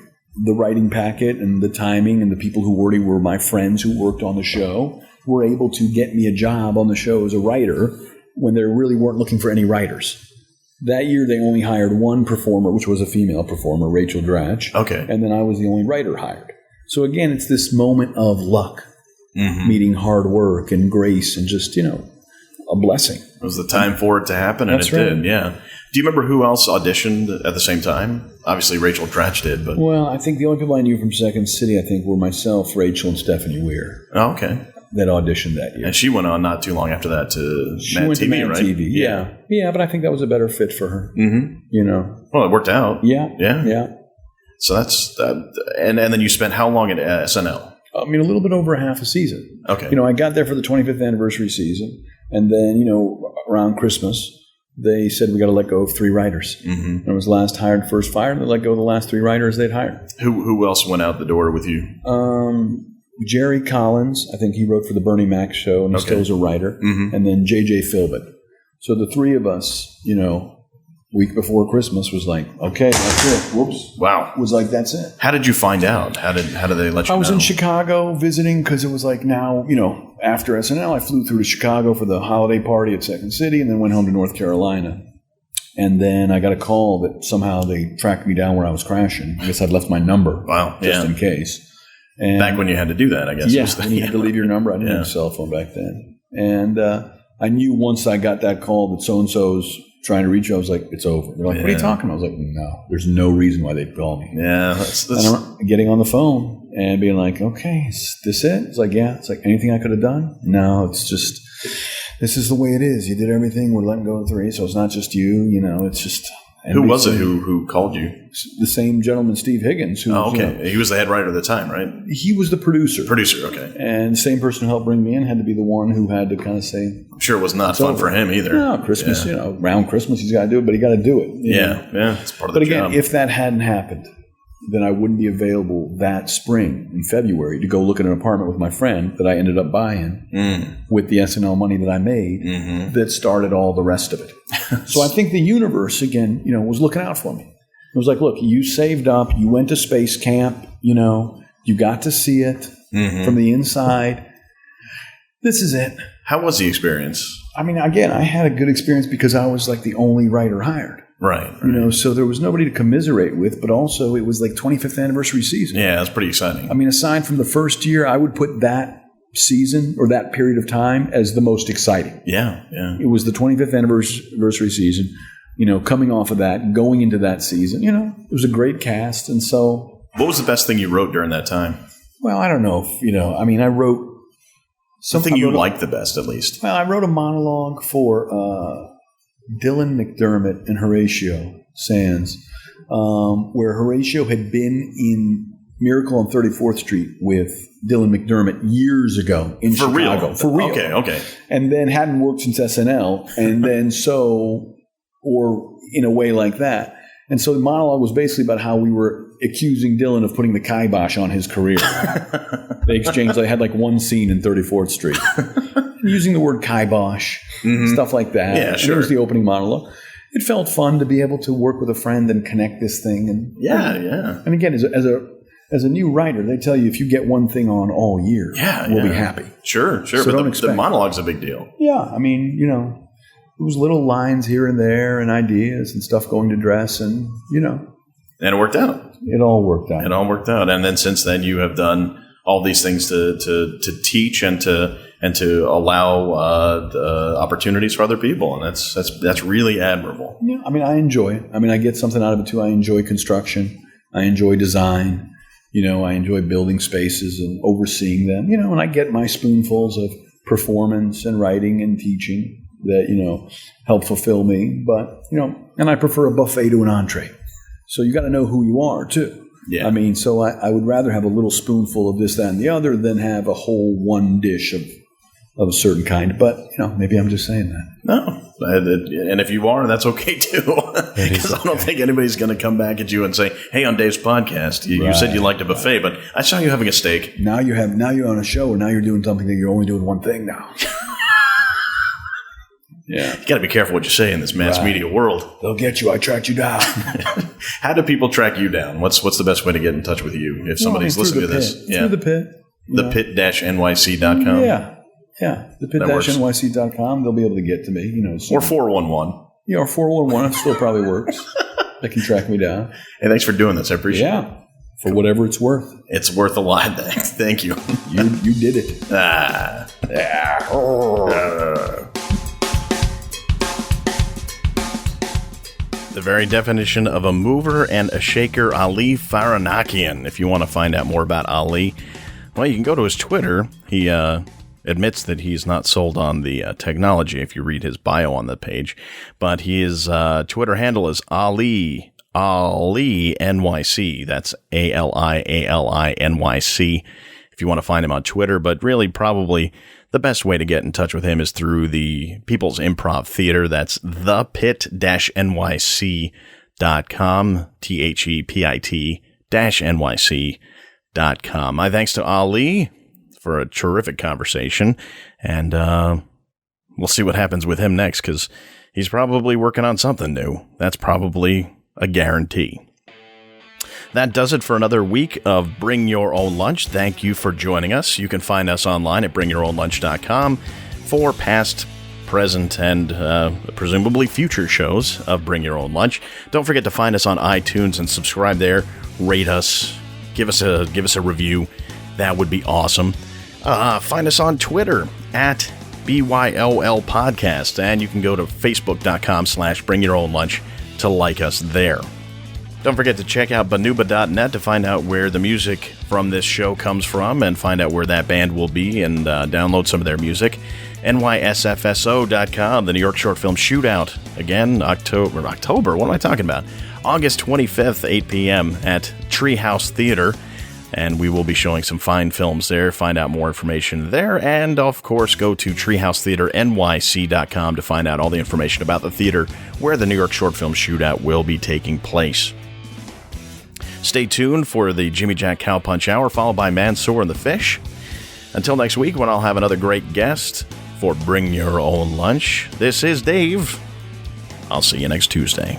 the writing packet and the timing and the people who already were my friends who worked on the show were able to get me a job on the show as a writer when they really weren't looking for any writers. That year, they only hired one performer, which was a female performer, Rachel Dratch. Okay. And then I was the only writer hired. So again, it's this moment of luck. Mm-hmm. Meeting hard work and grace and just, a blessing. It was the time for it to happen, and it did, yeah. Do you remember who else auditioned at the same time? Obviously, Rachel Dratch did, but... Well, I think the only people I knew from Second City, were myself, Rachel, and Stephanie Weir. Oh, okay. That auditioned that year. And she went on not too long after that to Mad TV, right? TV, yeah. Yeah, but I think that was a better fit for her. Mm-hmm. Well, it worked out. Yeah. So that's... And then you spent how long at SNL? A little bit over half a season. Okay. I got there for the 25th anniversary season. And then, around Christmas, they said we got to let go of 3 writers. Mm-hmm. I was last hired, first fired, and they let go of the last 3 writers they'd hired. Who else went out the door with you? Jerry Collins. I think he wrote for the Bernie Mac show and still is a writer. Mm-hmm. And then J.J. Philbin. So the 3 of us, week before Christmas was like, okay, that's it. Whoops. Wow. Was like, that's it. How did you find out? How did they let you know? I was in Chicago visiting because it was like now, after SNL, I flew through to Chicago for the holiday party at Second City and then went home to North Carolina. And then I got a call that somehow they tracked me down where I was crashing. I guess I'd left my number. Wow. Just in case. And back when you had to do that, I guess. Yeah, when you had to leave your number. I didn't have a cell phone back then. And I knew once I got that call that so-and-so's trying to reach you, I was like, it's over. They're like, what are you talking about? I was like, no, there's no reason why they'd call me. Yeah. That's... And I'm getting on the phone and being like, okay, is this it? It's like, yeah. It's like, anything I could have done? No, it's just, this is the way it is. You did everything. We're letting go of 3. So it's not just you, it's just. NBC. Who was it who called you? The same gentleman, Steve Higgins. Who, okay. He was the head writer at the time, right? He was the producer. Okay. And the same person who helped bring me in had to be the one who had to kind of say... I'm sure it was not fun for him either. No, Christmas, around Christmas he's got to do it, but he got to do it. Yeah, it's part of the job. But again, if that hadn't happened, then I wouldn't be available that spring in February to go look at an apartment with my friend that I ended up buying with the SNL money that I made that started all the rest of it. So I think the universe, again, was looking out for me. It was like, look, you saved up, you went to space camp, you got to see it from the inside. This is it. How was the experience? I mean, again, I had a good experience because I was like the only writer hired. Right. So there was nobody to commiserate with, but also it was like 25th anniversary season. Yeah, that's pretty exciting. I mean, aside from the first year, I would put that season or that period of time as the most exciting. Yeah. It was the 25th anniversary season, coming off of that, going into that season, it was a great cast. And so. What was the best thing you wrote during that time? Well, I don't know if, I wrote. Something you liked the best, at least. Well, I wrote a monologue for Dylan McDermott and Horatio Sands, where Horatio had been in Miracle on 34th Street with Dylan McDermott years ago in Chicago. For real. Okay. And then hadn't worked since SNL, and then or in a way like that. And so the monologue was basically about how we were accusing Dylan of putting the kibosh on his career. They exchanged, they had like one scene in 34th Street. Using the word kibosh, stuff like that. Yeah, sure. And it was the opening monologue. It felt fun to be able to work with a friend and connect this thing. And yeah. And again, as a new writer, they tell you if you get one thing on all year, we'll be happy. Sure. So but the monologue's a big deal. Yeah. I mean, there was little lines here and there and ideas and stuff going to dress and, And it worked out. It all worked out. And then since then you have done all these things to teach and to allow opportunities for other people. And that's really admirable. Yeah. I mean, I enjoy it. I mean, I get something out of it too. I enjoy construction. I enjoy design. I enjoy building spaces and overseeing them, and I get my spoonfuls of performance and writing and teaching that, help fulfill me. But, and I prefer a buffet to an entree. So you got to know who you are too. Yeah. I mean, so I would rather have a little spoonful of this, that, and the other than have a whole one dish of a certain kind. But, maybe I'm just saying that. No. And if you are, that's okay too. Because I don't think anybody's going to come back at you and say, hey, on Dave's podcast, you said you liked a buffet, but I saw you having a steak. Now you're on a show, or now you're doing something that you're only doing one thing now. Yeah. You got to be careful what you say in this mass media world. They'll get you. I tracked you down. How do people track you down? What's the best way to get in touch with you if somebody's listening to this? Through the pit. Thepit-nyc.com. Yeah. Thepit-nyc.com. They'll be able to get to me. Or 411. Yeah, or 411. It still probably works. They can track me down. Hey, thanks for doing this. I appreciate it. Yeah. For whatever it's worth. It's worth a lot. Thank you. You did it. The very definition of a mover and a shaker, Ali Farahnakian. If you want to find out more about Ali, well, you can go to his Twitter. He admits that he's not sold on the technology if you read his bio on the page. But his Twitter handle is Ali NYC. That's ALINYC. If you want to find him on Twitter. But really, probably the best way to get in touch with him is through the Peoples Improv Theater. That's thepit-nyc.com, THEPIT-NYC.com. My thanks to Ali for a terrific conversation, and we'll see what happens with him next, because he's probably working on something new. That's probably a guarantee. That does it for another week of Bring Your Own Lunch. Thank you for joining us. You can find us online at bringyourownlunch.com for past, present, and presumably future shows of Bring Your Own Lunch. Don't forget to find us on iTunes and subscribe there. Rate us. Give us a review. That would be awesome. Find us on Twitter at BYOL Podcast, and you can go to facebook.com/bringyourownlunch to like us there. Don't forget to check out banuba.net to find out where the music from this show comes from and find out where that band will be and download some of their music. NYSFSO.com, the New York Short Film Shootout. Again, October, what am I talking about? August 25th, 8 p.m. at Treehouse Theater. And we will be showing some fine films there. Find out more information there. And, of course, go to treehousetheaternyc.com to find out all the information about the theater where the New York Short Film Shootout will be taking place. Stay tuned for the Jimmy Jack Cowpunch Hour, followed by Mansoor and the Fish. Until next week, when I'll have another great guest for Bring Your Own Lunch, this is Dave. I'll see you next Tuesday.